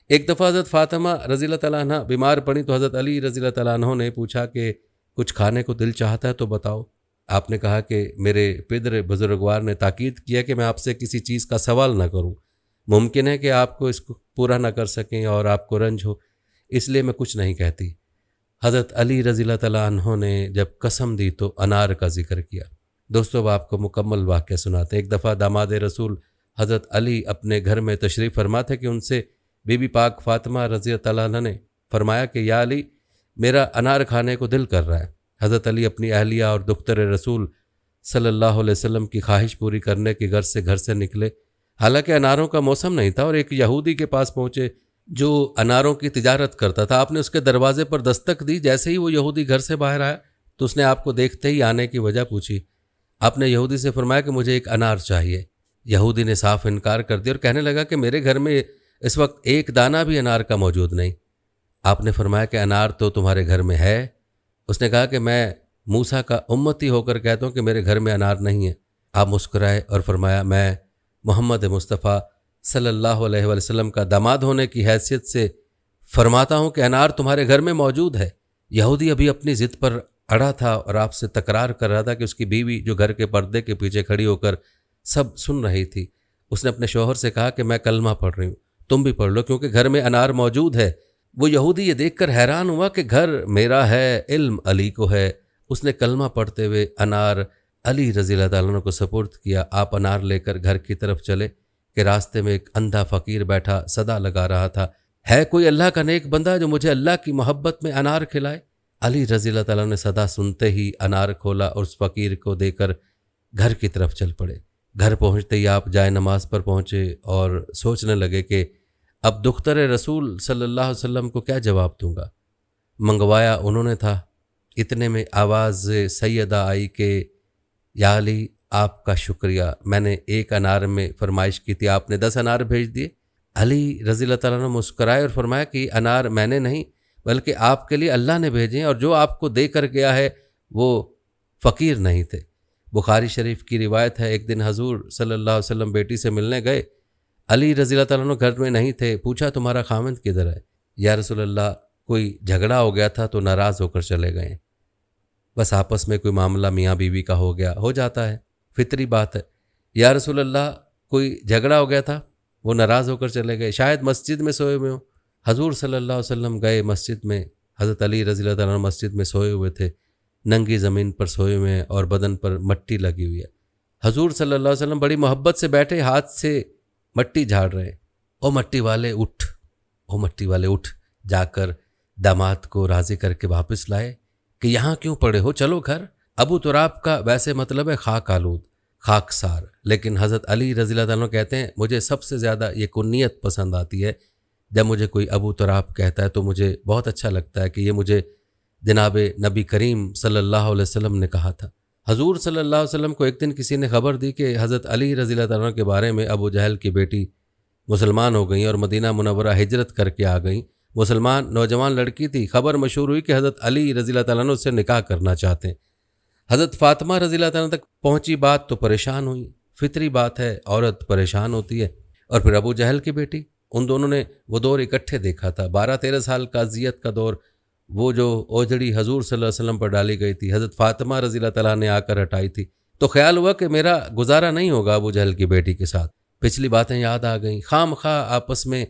ایک دفعہ حضرت فاطمہ رضی اللہ تعالیٰ عنہ بیمار پڑی تو حضرت علی رضی اللہ تعالیٰ عنہ نے پوچھا کہ کچھ کھانے کو دل چاہتا ہے تو بتاؤ۔ آپ نے کہا کہ میرے پدر بزرگوار نے تاکید کیا کہ میں آپ سے کسی چیز کا سوال نہ کروں، ممکن ہے کہ آپ کو اس کو پورا نہ کر سکیں اور آپ کو رنج ہو، اس لیے میں کچھ نہیں کہتی۔ حضرت علی رضی اللہ تعالیٰ عنہ نے جب قسم دی تو انار کا ذکر کیا۔ دوستو اب آپ کو مکمل واقعہ سناتے ہیں۔ ایک دفعہ داماد رسول حضرت علی اپنے گھر میں تشریف فرما تھے کہ ان سے بی بی پاک فاطمہ رضی اللہ تعالیٰ عنہ نے فرمایا کہ یا علی، میرا انار کھانے کو دل کر رہا ہے۔ حضرت علی اپنی اہلیہ اور دختر رسول صلی اللہ علیہ وسلم کی خواہش پوری کرنے کے گھر سے نکلے۔ حالانکہ اناروں کا موسم نہیں تھا اور ایک یہودی کے پاس پہنچے جو اناروں کی تجارت کرتا تھا۔ آپ نے اس کے دروازے پر دستک دی، جیسے ہی وہ یہودی گھر سے باہر آیا تو اس نے آپ کو دیکھتے ہی آنے کی وجہ پوچھی۔ آپ نے یہودی سے فرمایا کہ مجھے ایک انار چاہیے۔ یہودی نے صاف انکار کر دیا اور کہنے لگا کہ میرے گھر میں اس وقت ایک دانہ بھی انار کا موجود نہیں۔ آپ نے فرمایا کہ انار تو تمہارے گھر میں ہے۔ اس نے کہا کہ میں موسیٰ کا امتی ہو کر کہتا ہوں کہ میرے گھر میں انار نہیں ہے۔ آپ مسکرائے اور فرمایا میں محمد مصطفیٰ صلی اللہ علیہ وسلم کا داماد ہونے کی حیثیت سے فرماتا ہوں کہ انار تمہارے گھر میں موجود ہے۔ یہودی ابھی اپنی ضد پر اڑا تھا اور آپ سے تکرار کر رہا تھا کہ اس کی بیوی جو گھر کے پردے کے پیچھے کھڑی ہو کر سب سن رہی تھی، اس نے اپنے شوہر سے کہا کہ میں کلمہ پڑھ رہی ہوں، تم بھی پڑھ لو کیونکہ گھر میں انار موجود ہے۔ وہ یہودی یہ دیکھ کر حیران ہوا کہ گھر میرا ہے، علم علی کو ہے۔ اس نے کلمہ پڑھتے ہوئے انار علی رضی اللہ تعالیٰ عنہ کو سپرد کیا۔ آپ انار لے کر گھر کی طرف چلے کہ راستے میں ایک اندھا فقیر بیٹھا صدا لگا رہا تھا، ہے کوئی اللہ کا نیک بندہ جو مجھے اللہ کی محبت میں انار کھلائے؟ علی رضی اللہ تعالیٰ نے صدا سنتے ہی انار کھولا اور اس فقیر کو دے کر گھر کی طرف چل پڑے۔ گھر پہنچتے ہی آپ جائے نماز پر پہنچے اور سوچنے لگے کہ اب دختر رسول صلی اللہ علیہ وسلم کو کیا جواب دوں گا۔ منگوایا انہوں نے تھا، اتنے میں آواز سیدہ آئی کہ یا علی آپ کا شکریہ، میں نے ایک انار میں فرمائش کی تھی، آپ نے 10 انار بھیج دیے۔ علی رضی اللہ تعالیٰ نے مسکرائے اور فرمایا کہ یہ انار میں نے نہیں بلکہ آپ کے لیے اللہ نے بھیجے ہیں، اور جو آپ کو دے کر گیا ہے وہ فقیر نہیں تھے۔ بخاری شریف کی روایت ہے، ایک دن حضور صلی اللہ علیہ وسلم بیٹی سے ملنے گئے، علی رضی اللہ تعالیٰ عنہ گھر میں نہیں تھے، پوچھا تمہارا خاوند کدھر ہے؟ یا رسول اللہ کوئی جھگڑا ہو گیا تھا تو ناراض ہو کر چلے گئے۔ بس آپس میں کوئی معاملہ میاں بیوی کا ہو گیا، ہو جاتا ہے، فطری بات ہے۔ یا رسول اللہ کوئی جھگڑا ہو گیا تھا، وہ ناراض ہو کر چلے گئے، شاید مسجد میں سوئے ہوئے ہوں۔ حضور صلی اللہ علیہ وسلم گئے مسجد میں، حضرت علی رضی اللہ تعالیٰ عنہ مسجد میں سوئے ہوئے تھے، ننگی زمین پر سوئے ہوئے ہیں اور بدن پر مٹی لگی ہوئی ہے۔ حضور صلی اللہ علیہ وسلم بڑی محبت سے بیٹھے، ہاتھ سے مٹی جھاڑ رہے ہیں۔ او مٹی والے اٹھ، او مٹی والے اٹھ، جا کر داماد کو راضی کر کے واپس لائے کہ یہاں کیوں پڑے ہو، چلو گھر۔ ابو تراب کا ویسے مطلب ہے خاک آلود، خاکسار۔ لیکن حضرت علی رضی اللہ عنہ کہتے ہیں مجھے سب سے زیادہ یہ کنیت پسند آتی ہے، جب مجھے کوئی ابو تراب کہتا ہے تو مجھے بہت اچھا لگتا ہے کہ یہ مجھے جناب نبی کریم صلی اللہ علیہ وسلم نے کہا تھا۔ حضور صلی اللہ علیہ وسلم کو ایک دن کسی نے خبر دی کہ حضرت علی رضی اللہ عنہ کے بارے میں ابو جہل کی بیٹی مسلمان ہو گئیں اور مدینہ منورہ ہجرت کر کے آ گئیں۔ مسلمان نوجوان لڑکی تھی، خبر مشہور ہوئی کہ حضرت علی رضی اللہ عنہ سے نکاح کرنا چاہتے ہیں۔ حضرت فاطمہ رضی اللہ عنہ تک پہنچی بات تو پریشان ہوئی، فطری بات ہے عورت پریشان ہوتی ہے۔ اور پھر ابو جہل کی بیٹی، ان دونوں نے وہ دور اکٹھے دیکھا تھا، 12-13 سال کا اذیت کا دور، وہ جو اوجڑی حضور صلی اللہ علیہ وسلم پر ڈالی گئی تھی، حضرت فاطمہ رضی اللہ تعالیٰ نے آ کر ہٹائی تھی۔ تو خیال ہوا کہ میرا گزارا نہیں ہوگا ابو جہل کی بیٹی کے ساتھ، پچھلی باتیں یاد آ گئیں خام خواہ آپس میں۔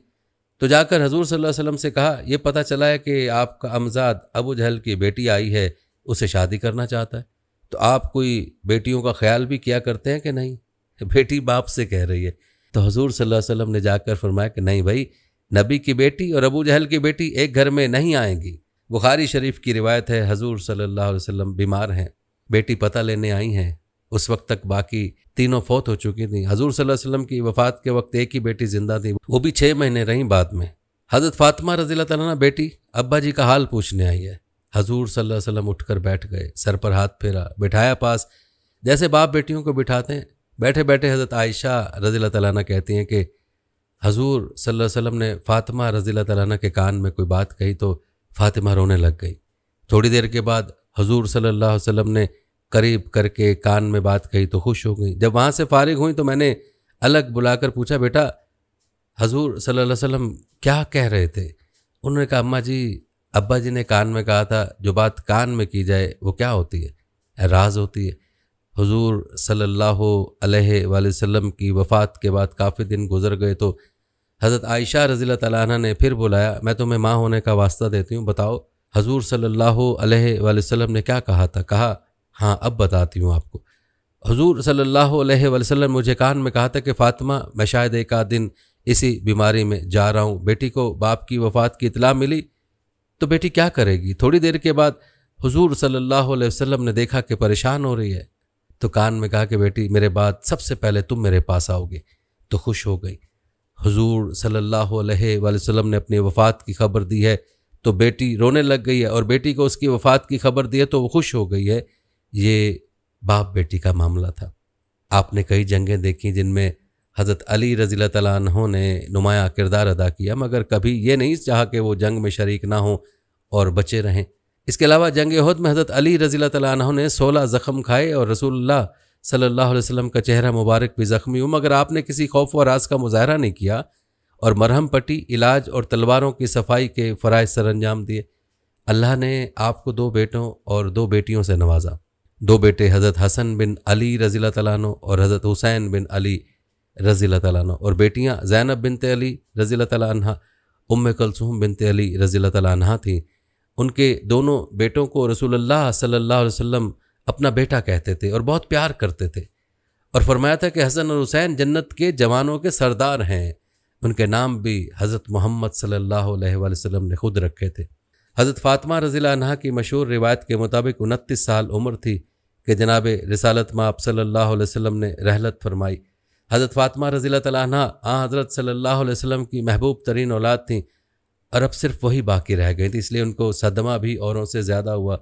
تو جا کر حضور صلی اللہ علیہ وسلم سے کہا یہ پتہ چلا ہے کہ آپ کا امزاد ابو جہل کی بیٹی آئی ہے، اسے شادی کرنا چاہتا ہے، تو آپ کوئی بیٹیوں کا خیال بھی کیا کرتے ہیں کہ نہیں؟ بیٹی باپ سے کہہ رہی ہے۔ تو حضور صلی اللہ علیہ وسلم نے جا کر فرمایا کہ نہیں بھائی، نبی کی بیٹی اور ابو جہل کی بیٹی ایک گھر میں نہیں آئیں گی۔ بخاری شریف کی روایت ہے، حضور صلی اللہ علیہ وسلم بیمار ہیں، بیٹی پتہ لینے آئی ہیں، اس وقت تک باقی تینوں فوت ہو چکی تھیں۔ حضور صلی اللہ علیہ وسلم کی وفات کے وقت ایک ہی بیٹی زندہ تھی، وہ بھی 6 مہینے رہیں بعد میں۔ حضرت فاطمہ رضی اللہ تعالیٰ بیٹی ابا جی کا حال پوچھنے آئی ہے۔ حضور صلی اللہ علیہ وسلم اٹھ کر بیٹھ گئے، سر پر ہاتھ پھیرا، بٹھایا پاس، جیسے باپ بیٹیوں کو بٹھاتے ہیں۔ بیٹھے بیٹھے حضرت عائشہ رضی اللہ تعالیٰ عنہ کہتی ہیں کہ حضور صلی اللہ علیہ وسلم نے فاطمہ رضی اللہ تعالیٰ عنہ کے کان میں کوئی بات کہی تو فاطمہ رونے لگ گئی۔ تھوڑی دیر کے بعد حضور صلی اللہ علیہ وسلم نے قریب کر کے کان میں بات کہی تو خوش ہو گئی۔ جب وہاں سے فارغ ہوئی تو میں نے الگ بلا کر پوچھا بیٹا حضور صلی اللہ علیہ وسلم کیا کہہ رہے تھے؟ انہوں نے کہا اماں جی ابا جی نے کان میں کہا تھا جو بات کان میں کی جائے وہ کیا ہوتی ہے؟ راز ہوتی ہے۔ حضور صلی اللہ علیہ وآلہ وسلم کی وفات کے بعد کافی دن گزر گئے تو حضرت عائشہ رضی اللہ تعالیٰ عنہ نے پھر بلایا، میں تمہیں ماں ہونے کا واسطہ دیتی ہوں، بتاؤ حضور صلی اللہ علیہ وآلہ وسلم نے کیا کہا تھا؟ کہا ہاں اب بتاتی ہوں آپ کو۔ حضور صلی اللہ علیہ وآلہ وسلم مجھے کان میں کہا تھا کہ فاطمہ میں شاید ایک آدھ دن اسی بیماری میں جا رہا ہوں۔ بیٹی کو باپ کی وفات کی اطلاع ملی تو بیٹی کیا کرے گی؟ تھوڑی دیر کے بعد حضور صلی اللہ علیہ وسلم نے دیکھا کہ پریشان ہو رہی ہے تو کان میں کہا کہ بیٹی میرے بعد سب سے پہلے تم میرے پاس آؤ گے، تو خوش ہو گئی۔ حضور صلی اللہ علیہ وآلہ وسلم نے اپنی وفات کی خبر دی ہے تو بیٹی رونے لگ گئی ہے، اور بیٹی کو اس کی وفات کی خبر دی ہے تو وہ خوش ہو گئی ہے۔ یہ باپ بیٹی کا معاملہ تھا۔ آپ نے کئی جنگیں دیکھی جن میں حضرت علی رضی اللہ تعالیٰ عنہ نے نمایاں کردار ادا کیا، مگر کبھی یہ نہیں چاہا کہ وہ جنگ میں شریک نہ ہوں اور بچے رہیں۔ اس کے علاوہ جنگ احد میں حضرت علی رضی اللہ تعالیٰ عنہ نے 16 زخم کھائے اور رسول اللہ صلی اللہ علیہ وسلم کا چہرہ مبارک بھی زخمی ہو، مگر آپ نے کسی خوف و ہراس کا مظاہرہ نہیں کیا اور مرہم پٹی، علاج اور تلواروں کی صفائی کے فرائض سر انجام دیے۔ اللہ نے آپ کو 2 بیٹوں اور 2 بیٹیوں سے نوازا۔ 2 بیٹے حضرت حسن بن علی رضی اللہ تعالیٰ عنہ اور حضرت حسین بن علی رضی اللہ تعالیٰ عنہ، اور بیٹیاں زینب بنت علی رضی اللہ تعالیٰ عنہ، ام کلثوم بنت علی رضی اللہ تعالیٰ عنہ تھیں۔ ان کے دونوں بیٹوں کو رسول اللہ صلی اللہ علیہ وسلم اپنا بیٹا کہتے تھے اور بہت پیار کرتے تھے، اور فرمایا تھا کہ حسن اور حسین جنت کے جوانوں کے سردار ہیں۔ ان کے نام بھی حضرت محمد صلی اللہ علیہ وآلہ وسلم نے خود رکھے تھے۔ حضرت فاطمہ رضی اللہ عنہ کی مشہور روایت کے مطابق 29 سال عمر تھی کہ جناب رسالت مآب صلی اللہ علیہ وسلم نے رحلت فرمائی۔ حضرت فاطمہ رضی اللہ تعالیٰ عنہ حضرت صلی اللہ علیہ وسلم کی محبوب ترین اولاد تھیں، اور اب صرف وہی باقی رہ گئی تھی، اس لیے ان کو صدمہ بھی اوروں سے زیادہ ہوا۔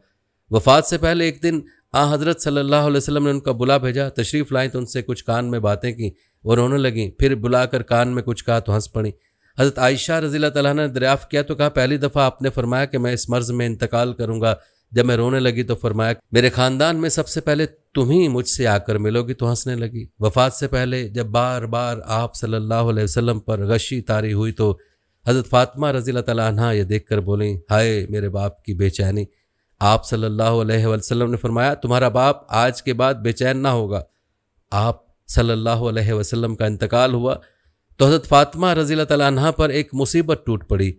وفات سے پہلے ایک دن حضرت صلی اللہ علیہ وسلم نے ان کا بلا بھیجا، تشریف لائیں تو ان سے کچھ کان میں باتیں کیں، وہ رونے لگیں، پھر بلا کر کان میں کچھ کہا تو ہنس پڑیں۔ حضرت عائشہ رضی اللہ تعالیٰ نے دریافت کیا تو کہا پہلی دفعہ آپ نے فرمایا کہ میں اس مرض میں انتقال کروں گا، جب میں رونے لگی تو فرمایا میرے خاندان میں سب سے پہلے تم ہی مجھ سے آ کر ملو گی، تو ہنسنے لگی۔ وفات سے پہلے جب بار بار آپ صلی اللہ علیہ وسلم پر غشی طاری ہوئی تو حضرت فاطمہ رضی اللہ تعالیٰ عنہ یہ دیکھ کر بولیں ہائے میرے باپ کی بے چینی۔ آپ صلی اللہ علیہ وسلم نے فرمایا تمہارا باپ آج کے بعد بے چین نہ ہوگا۔ آپ صلی اللہ علیہ وسلم کا انتقال ہوا تو حضرت فاطمہ رضی اللہ تعالیٰ عنہ پر ایک مصیبت ٹوٹ پڑی۔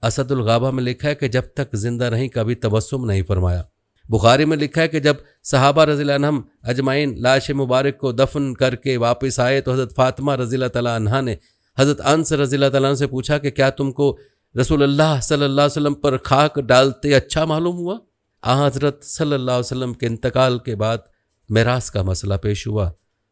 اسد الغابہ میں لکھا ہے کہ جب تک زندہ رہیں کبھی تبسم نہیں فرمایا۔ بخاری میں لکھا ہے کہ جب صحابہ رضی اللہ عنہم اجمعین لاش مبارک کو دفن کر کے واپس آئے تو حضرت فاطمہ رضی اللہ تعالیٰ عنہ نے حضرت انس رضی اللہ تعالیٰ عنہ سے پوچھا کہ کیا تم کو رسول اللہ صلی اللہ علیہ وسلم پر خاک ڈالتے اچھا معلوم ہوا؟ حضرت صلی اللہ علیہ وسلم کے انتقال کے بعد میراث کا مسئلہ پیش ہوا۔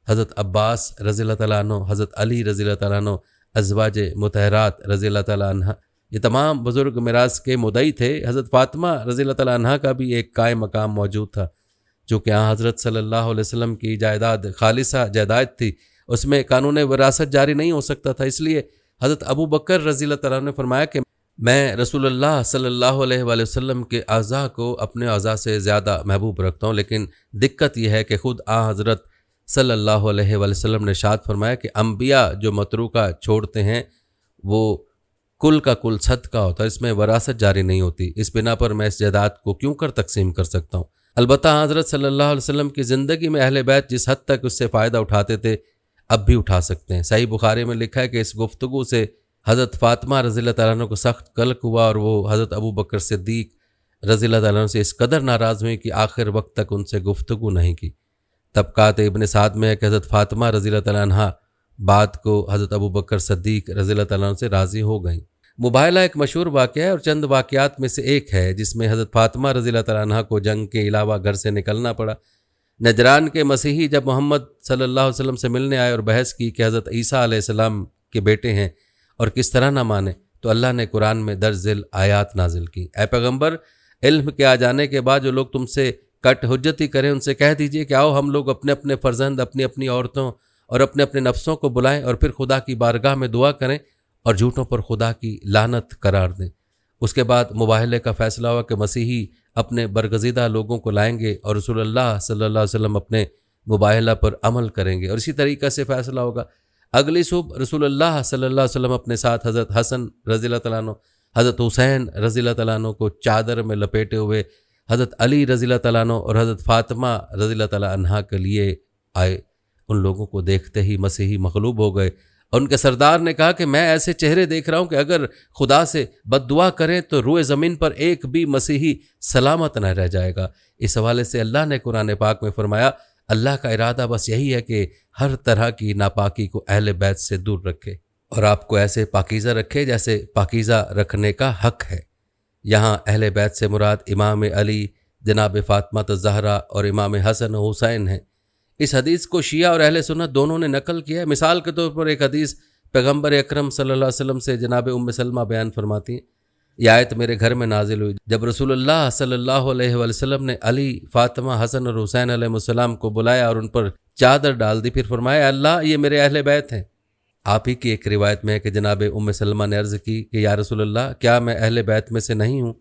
حضرت عباس رضی اللہ تعالیٰ عنہ، حضرت علی رضی اللہ تعالیٰ عنہ، ازواج مطہرات رضی اللہ تعالیٰ عنہ، یہ تمام بزرگ میراث کے مدعی تھے۔ حضرت فاطمہ رضی اللہ تعالیٰ عنہ کا بھی ایک قائم مقام موجود تھا، جو کہ حضرت صلی اللہ علیہ وسلم کی جائیداد خالصہ جائیداد تھی، اس میں قانون وراثت جاری نہیں ہو سکتا تھا۔ اس لیے حضرت ابو بکر رضی اللہ تعالیٰ نے فرمایا کہ میں رسول اللہ صلی اللہ علیہ وآلہ وسلم کے اعضاء کو اپنے اعضاء سے زیادہ محبوب رکھتا ہوں، لیکن دقت یہ ہے کہ خود حضرت صلی اللہ علیہ وآلہ وسلم نے ارشاد فرمایا کہ انبیاء جو متروکہ چھوڑتے ہیں وہ کل کا کل صدقہ ہوتا ہے، اس میں وراثت جاری نہیں ہوتی، اس بنا پر میں اس جائیداد کو کیوں کر تقسیم کر سکتا ہوں۔ البتہ حضرت صلی اللہ علیہ وسلم کی زندگی میں اہل بیت جس حد تک اس سے فائدہ اٹھاتے تھے اب بھی اٹھا سکتے ہیں۔ صحیح بخاری میں لکھا ہے کہ اس گفتگو سے حضرت فاطمہ رضی اللہ تعالیٰ عنہ کو سخت قلق ہوا اور وہ حضرت ابو بکر صدیق رضی اللہ تعالیٰ عنہ سے اس قدر ناراض ہوئی کہ آخر وقت تک ان سے گفتگو نہیں کی۔ طبقات ابن سعد میں ہے کہ حضرت فاطمہ رضی اللہ تعالیٰ عنہ بات کو حضرت ابو بکر صدیق رضی اللہ تعالیٰ عنہ سے راضی ہو گئیں۔ مباہلہ ایک مشہور واقعہ ہے اور چند واقعات میں سے ایک ہے جس میں حضرت فاطمہ رضی اللہ تعالیٰ عنہ کو جنگ کے علاوہ گھر سے نکلنا پڑا۔ نجران کے مسیحی جب محمد صلی اللہ علیہ وسلم سے ملنے آئے اور بحث کی کہ حضرت عیسیٰ علیہ السلام کے بیٹے ہیں اور کس طرح نہ مانے، تو اللہ نے قرآن میں درج ذیل آیات نازل کی، اے پیغمبر، علم کے آ جانے کے بعد جو لوگ تم سے کٹ حجتی کریں ان سے کہہ دیجئے کہ آؤ ہم لوگ اپنے اپنے فرزند، اپنی اپنی عورتوں اور اپنے اپنے نفسوں کو بلائیں اور پھر خدا کی بارگاہ میں دعا کریں اور جھوٹوں پر خدا کی لعنت قرار دیں۔ اس کے بعد مباہلے کا فیصلہ ہوا کہ مسیحی اپنے برگزیدہ لوگوں کو لائیں گے اور رسول اللہ صلی اللہ علیہ وسلم اپنے مباہلہ پر عمل کریں گے، اور اسی طریقے سے فیصلہ ہوگا۔ اگلی صبح رسول اللہ صلی اللہ علیہ وسلم اپنے ساتھ حضرت حسن رضی اللہ تعالیٰ عنہ، حضرت حسین رضی اللہ تعالیٰ عنہ کو چادر میں لپیٹے ہوئے حضرت علی رضی اللہ تعالیٰ عنہ اور حضرت فاطمہ رضی اللہ تعالیٰ عنہ کے لیے آئے۔ ان لوگوں کو دیکھتے ہی مسیحی مغلوب ہو گئے اور ان کے سردار نے کہا کہ میں ایسے چہرے دیکھ رہا ہوں کہ اگر خدا سے بد دعا کریں تو روئے زمین پر ایک بھی مسیحی سلامت نہ رہ جائے گا۔ اس حوالے سے اللہ نے قرآن پاک میں فرمایا، اللہ کا ارادہ بس یہی ہے کہ ہر طرح کی ناپاکی کو اہل بیت سے دور رکھے اور آپ کو ایسے پاکیزہ رکھے جیسے پاکیزہ رکھنے کا حق ہے۔ یہاں اہل بیت سے مراد امام علی، جناب فاطمہ الزہرا اور امام حسن و حسین ہیں۔ اس حدیث کو شیعہ اور اہل سنت دونوں نے نقل کیا ہے۔ مثال کے طور پر ایک حدیث پیغمبر اکرم صلی اللہ علیہ وسلم سے جناب ام سلمہ بیان فرماتی ہیں، یہ آیت میرے گھر میں نازل ہوئی جب رسول اللہ صلی اللہ علیہ وآلہ وسلم نے علی، فاطمہ، حسن اور حسین علیہ السلام کو بلایا اور ان پر چادر ڈال دی، پھر فرمایا اللہ یہ میرے اہل بیت ہیں۔ آپ ہی کی ایک روایت میں ہے کہ جناب ام سلمہ نے عرض کی کہ یا رسول اللہ کیا میں اہل بیت میں سے نہیں ہوں؟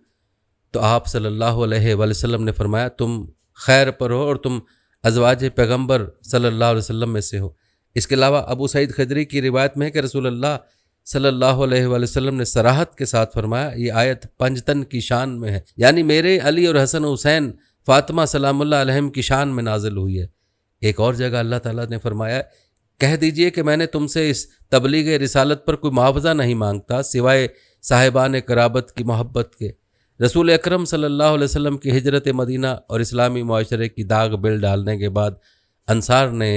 تو آپ صلی اللہ علیہ وآلہ وسلم نے فرمایا تم خیر پر ہو اور تم ازواج پیغمبر صلی اللہ علیہ وسلم میں سے ہو۔ اس کے علاوہ ابو سعید خدری کی روایت میں ہے کہ رسول اللہ صلی اللہ علیہ وآلہ وسلم نے صراحت کے ساتھ فرمایا یہ آیت پنجتن کی شان میں ہے، یعنی میرے علی اور حسن و حسین، فاطمہ سلام اللہ علیہم کی شان میں نازل ہوئی ہے۔ ایک اور جگہ اللہ تعالیٰ نے فرمایا کہہ دیجئے کہ میں نے تم سے اس تبلیغ رسالت پر کوئی معاوضہ نہیں مانگتا سوائے صاحبان قرابت کی محبت کے۔ رسول اکرم صلی اللہ علیہ وسلم کی ہجرت مدینہ اور اسلامی معاشرے کی داغ بل ڈالنے کے بعد انصار نے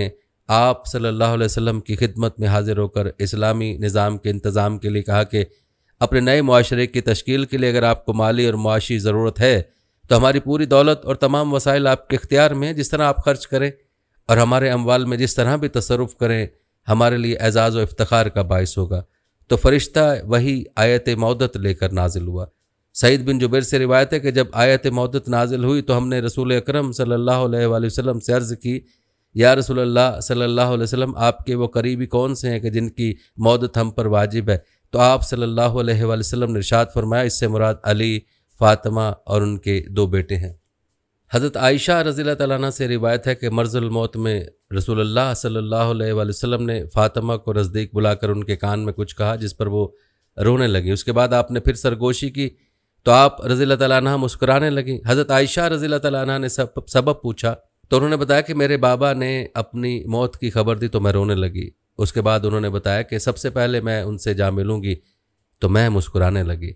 آپ صلی اللہ علیہ وسلم کی خدمت میں حاضر ہو کر اسلامی نظام کے انتظام کے لیے کہا کہ اپنے نئے معاشرے کی تشکیل کے لیے اگر آپ کو مالی اور معاشی ضرورت ہے تو ہماری پوری دولت اور تمام وسائل آپ کے اختیار میں ہیں، جس طرح آپ خرچ کریں اور ہمارے اموال میں جس طرح بھی تصرف کریں ہمارے لیے اعزاز و افتخار کا باعث ہوگا۔ تو فرشتہ وہی آیت مودت لے کر نازل ہوا۔ سعید بن جبیر سے روایت ہے کہ جب آیت مودت نازل ہوئی تو ہم نے رسول اکرم صلی اللہ علیہ وآلہ وسلم سے عرض کی یا رسول اللہ صلی اللہ علیہ وسلم آپ کے وہ قریبی کون سے ہیں کہ جن کی مودت ہم پر واجب ہے؟ تو آپ صلی اللہ علیہ وآلہ وسلم نے ارشاد فرمایا اس سے مراد علی، فاطمہ اور ان کے 2 بیٹے ہیں۔ حضرت عائشہ رضی اللہ تعالیٰ عنہ سے روایت ہے کہ مرض الموت میں رسول اللہ صلی اللہ علیہ وآلہ وسلم نے فاطمہ کو نزدیک بلا کر ان کے کان میں کچھ کہا جس پر وہ رونے لگی۔ اس کے بعد آپ نے پھر سرگوشی کی تو آپ رضی اللہ تعالیٰ عنہ مسکرانے لگیں۔ حضرت عائشہ رضی اللہ تعالیٰ عنہ نے سبب پوچھا تو انہوں نے بتایا کہ میرے بابا نے اپنی موت کی خبر دی تو میں رونے لگی۔ اس کے بعد انہوں نے بتایا کہ سب سے پہلے میں ان سے جا ملوں گی تو میں مسکرانے لگی۔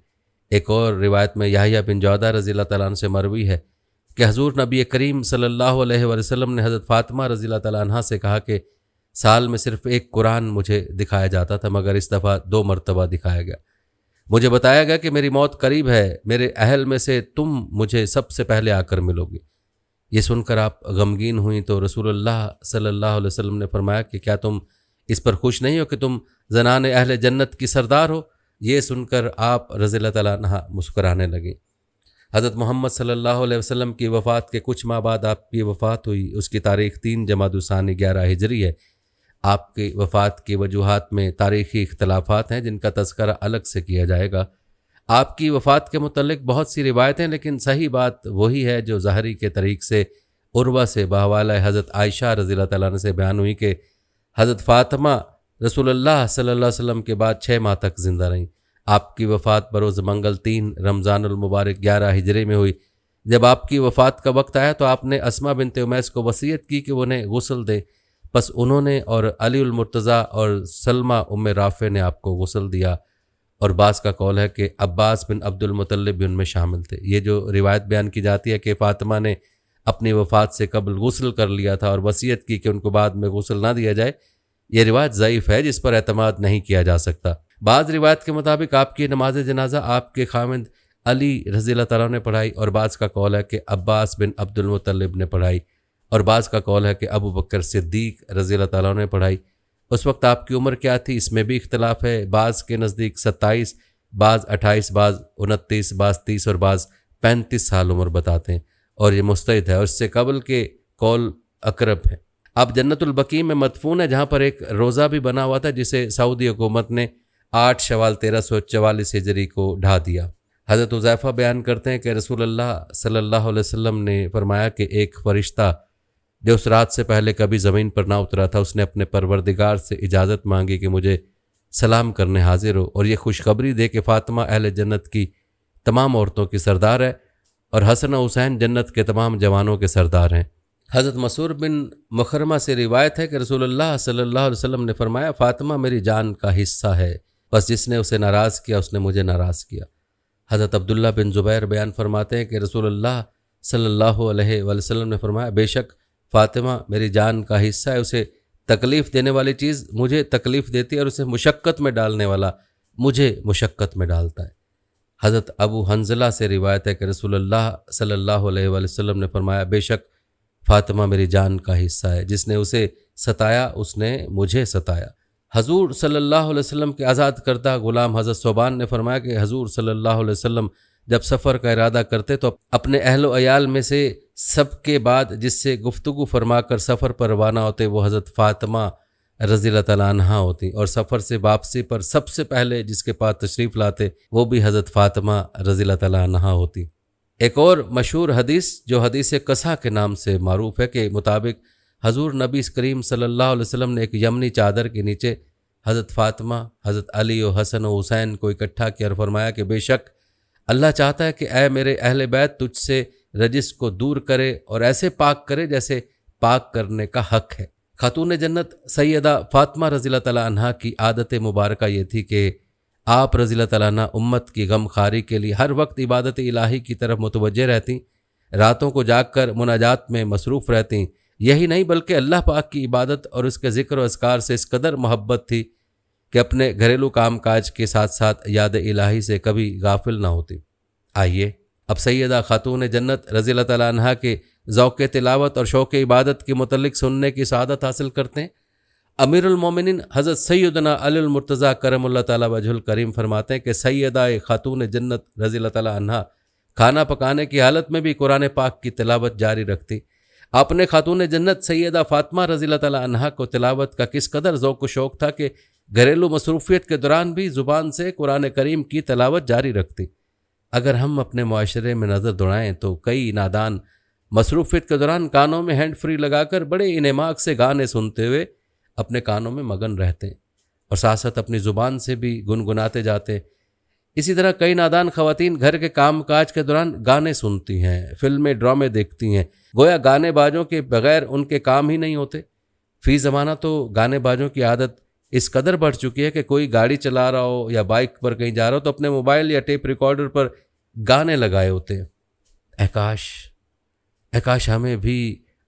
ایک اور روایت میں یحییٰ بن جودہ رضی اللہ تعالیٰ عنہ سے مروی ہے کہ حضور نبی کریم صلی اللہ علیہ وآلہ وسلم نے حضرت فاطمہ رضی اللہ تعالیٰ عنہ سے کہا کہ سال میں صرف ایک قرآن مجھے دکھایا جاتا تھا مگر اس دفعہ 2 مرتبہ دکھایا گیا۔ مجھے بتایا گیا کہ میری موت قریب ہے، میرے اہل میں سے تم مجھے سب سے پہلے آ کر ملو گی۔ یہ سن کر آپ غمگین ہوئیں تو رسول اللہ صلی اللہ علیہ وسلم نے فرمایا کہ کیا تم اس پر خوش نہیں ہو کہ تم زنان اہل جنت کی سردار ہو؟ یہ سن کر آپ رضی اللہ تعالیٰ عنہ مسکرانے لگیں۔ حضرت محمد صلی اللہ علیہ وسلم کی وفات کے کچھ ماہ بعد آپ کی وفات ہوئی۔ اس کی تاریخ 3 جمادی الثانی 11 ہجری ہے۔ آپ کی وفات کی وجوہات میں تاریخی اختلافات ہیں جن کا تذکرہ الگ سے کیا جائے گا۔ آپ کی وفات کے متعلق بہت سی روایتیں، لیکن صحیح بات وہی ہے جو ظاہری کے طریق سے عروہ سے بحوالہ حضرت عائشہ رضی اللہ تعالیٰ عنہ سے بیان ہوئی کہ حضرت فاطمہ رسول اللہ صلی اللہ علیہ وسلم کے بعد 6 ماہ تک زندہ رہیں۔ آپ کی وفات بروز منگل 3 رمضان المبارک 11 ہجری میں ہوئی۔ جب آپ کی وفات کا وقت آیا تو آپ نے اسماء بنت امیس کو وصیت کی کہ وہ انہیں غسل دیں، پس انہوں نے اور علی المرتضیٰ اور سلمہ ام رافع نے آپ کو غسل دیا، اور بعض کا قول ہے کہ عباس بن عبد المطلب بھی ان میں شامل تھے۔ یہ جو روایت بیان کی جاتی ہے کہ فاطمہ نے اپنی وفات سے قبل غسل کر لیا تھا اور وصیت کی کہ ان کو بعد میں غسل نہ دیا جائے، یہ روایت ضعیف ہے جس پر اعتماد نہیں کیا جا سکتا۔ بعض روایت کے مطابق آپ کی نماز جنازہ آپ کے خاوند علی رضی اللہ تعالیٰ نے پڑھائی، اور بعض کا قول ہے کہ عباس بن عبد المطلب نے پڑھائی، اور بعض کا قول ہے کہ ابو بکر صدیق رضی اللہ تعالیٰ نے پڑھائی۔ اس وقت آپ کی عمر کیا تھی اس میں بھی اختلاف ہے۔ بعض کے نزدیک 27، بعض 28، بعض 29، بعض 30 اور بعض 35 سال عمر بتاتے ہیں، اور یہ مستعد ہے، اور اس سے قبل کے قول اقرب ہے۔ آپ جنت البقیع میں مدفون ہے، جہاں پر ایک روضہ بھی بنا ہوا تھا جسے سعودی حکومت نے 8 شوال 1344 ہجری کو ڈھا دیا۔ حضرت حذیفہ بیان کرتے ہیں کہ رسول اللہ صلی اللہ علیہ وسلم نے فرمایا کہ ایک فرشتہ جو اس رات سے پہلے کبھی زمین پر نہ اترا تھا، اس نے اپنے پروردگار سے اجازت مانگی کہ مجھے سلام کرنے حاضر ہو اور یہ خوشخبری دے کہ فاطمہ اہل جنت کی تمام عورتوں کی سردار ہے اور حسن و حسین جنت کے تمام جوانوں کے سردار ہیں۔ حضرت مسعود بن مخرمہ سے روایت ہے کہ رسول اللہ صلی اللہ علیہ وسلم نے فرمایا فاطمہ میری جان کا حصہ ہے، بس جس نے اسے ناراض کیا اس نے مجھے ناراض کیا۔ حضرت عبداللہ بن زبیر بیان فرماتے ہیں کہ رسول اللہ صلی اللہ علیہ وسلم نے فرمایا بے شک فاطمہ میری جان کا حصہ ہے، اسے تکلیف دینے والی چیز مجھے تکلیف دیتی ہے اور اسے مشقت میں ڈالنے والا مجھے مشقت میں ڈالتا ہے۔ حضرت ابو حنظلہ سے روایت ہے کہ رسول اللہ صلی اللہ علیہ وسلم نے فرمایا بے شک فاطمہ میری جان کا حصہ ہے، جس نے اسے ستایا اس نے مجھے ستایا۔ حضور صلی اللہ علیہ وسلم کے آزاد کردہ غلام حضرت ثوبان نے فرمایا کہ حضور صلی اللہ علیہ وسلم جب سفر کا ارادہ کرتے تو اپنے اہل و عیال میں سے سب کے بعد جس سے گفتگو فرما کر سفر پر روانہ ہوتے وہ حضرت فاطمہ رضی اللہ تعالیٰ عنہ ہوتی، اور سفر سے واپسی پر سب سے پہلے جس کے پاس تشریف لاتے وہ بھی حضرت فاطمہ رضی اللہ تعالیٰ عنہ ہوتی۔ ایک اور مشہور حدیث جو حدیث قصہ کے نام سے معروف ہے کے مطابق حضور نبی کریم صلی اللہ علیہ وسلم نے ایک یمنی چادر کے نیچے حضرت فاطمہ، حضرت علی و حسن و حسین کو اکٹھا کیا اور فرمایا کہ بے شک اللہ چاہتا ہے کہ اے میرے اہل بیت تجھ سے رجس کو دور کرے اور ایسے پاک کرے جیسے پاک کرنے کا حق ہے۔ خاتون جنت سیدہ فاطمہ رضی اللہ تعالیٰ عنہ کی عادت مبارکہ یہ تھی کہ آپ رضی اللہ تعالیٰ عنہ امت کی غم خاری کے لیے ہر وقت عبادت الہی کی طرف متوجہ رہتیں، راتوں کو جاگ کر مناجات میں مصروف رہتیں۔ یہی نہیں بلکہ اللہ پاک کی عبادت اور اس کے ذکر و اذکار سے اس قدر محبت تھی کہ اپنے گھریلو کام کاج کے ساتھ ساتھ یاد الہی سے کبھی غافل نہ ہوتی۔ آئیے اب سیدہ خاتون جنت رضی اللہ تعالیٰ عنہ کے ذوق تلاوت اور شوق عبادت کے متعلق سننے کی سعادت حاصل کرتے ہیں۔ امیر المومنین حضرت سیدنا علی المرتضیٰ کرم اللہ تعالیٰ وجہ الکریم فرماتے ہیں کہ سیدہ خاتون جنت رضی اللہ تعالیٰ عنہ کھانا پکانے کی حالت میں بھی قرآن پاک کی تلاوت جاری رکھتی۔ آپ نے خاتون جنت سیدہ فاطمہ رضی اللہ تعالیٰ عنہ کو تلاوت کا کس قدر ذوق و شوق تھا کہ گھریلو مصروفیت کے دوران بھی زبان سے قرآن کریم کی تلاوت جاری رکھتی۔ اگر ہم اپنے معاشرے میں نظر دوڑائیں تو کئی نادان مصروفیت کے دوران کانوں میں ہینڈ فری لگا کر بڑے انعماق سے گانے سنتے ہوئے اپنے کانوں میں مگن رہتے ہیں اور ساتھ ساتھ اپنی زبان سے بھی گنگناتے جاتے ہیں۔ اسی طرح کئی نادان خواتین گھر کے کام کاج کے دوران گانے سنتی ہیں، فلمیں ڈرامے دیکھتی ہیں، گویا گانے بازوں کے بغیر ان کے کام ہی نہیں ہوتے۔ فی زمانہ تو گانے بازوں کی عادت اس قدر بڑھ چکی ہے کہ کوئی گاڑی چلا رہا ہو یا بائک پر کہیں جا رہا ہو تو اپنے موبائل یا ٹیپ ریکارڈر پر گانے لگائے ہوتے ہیں۔ اے کاش ہمیں بھی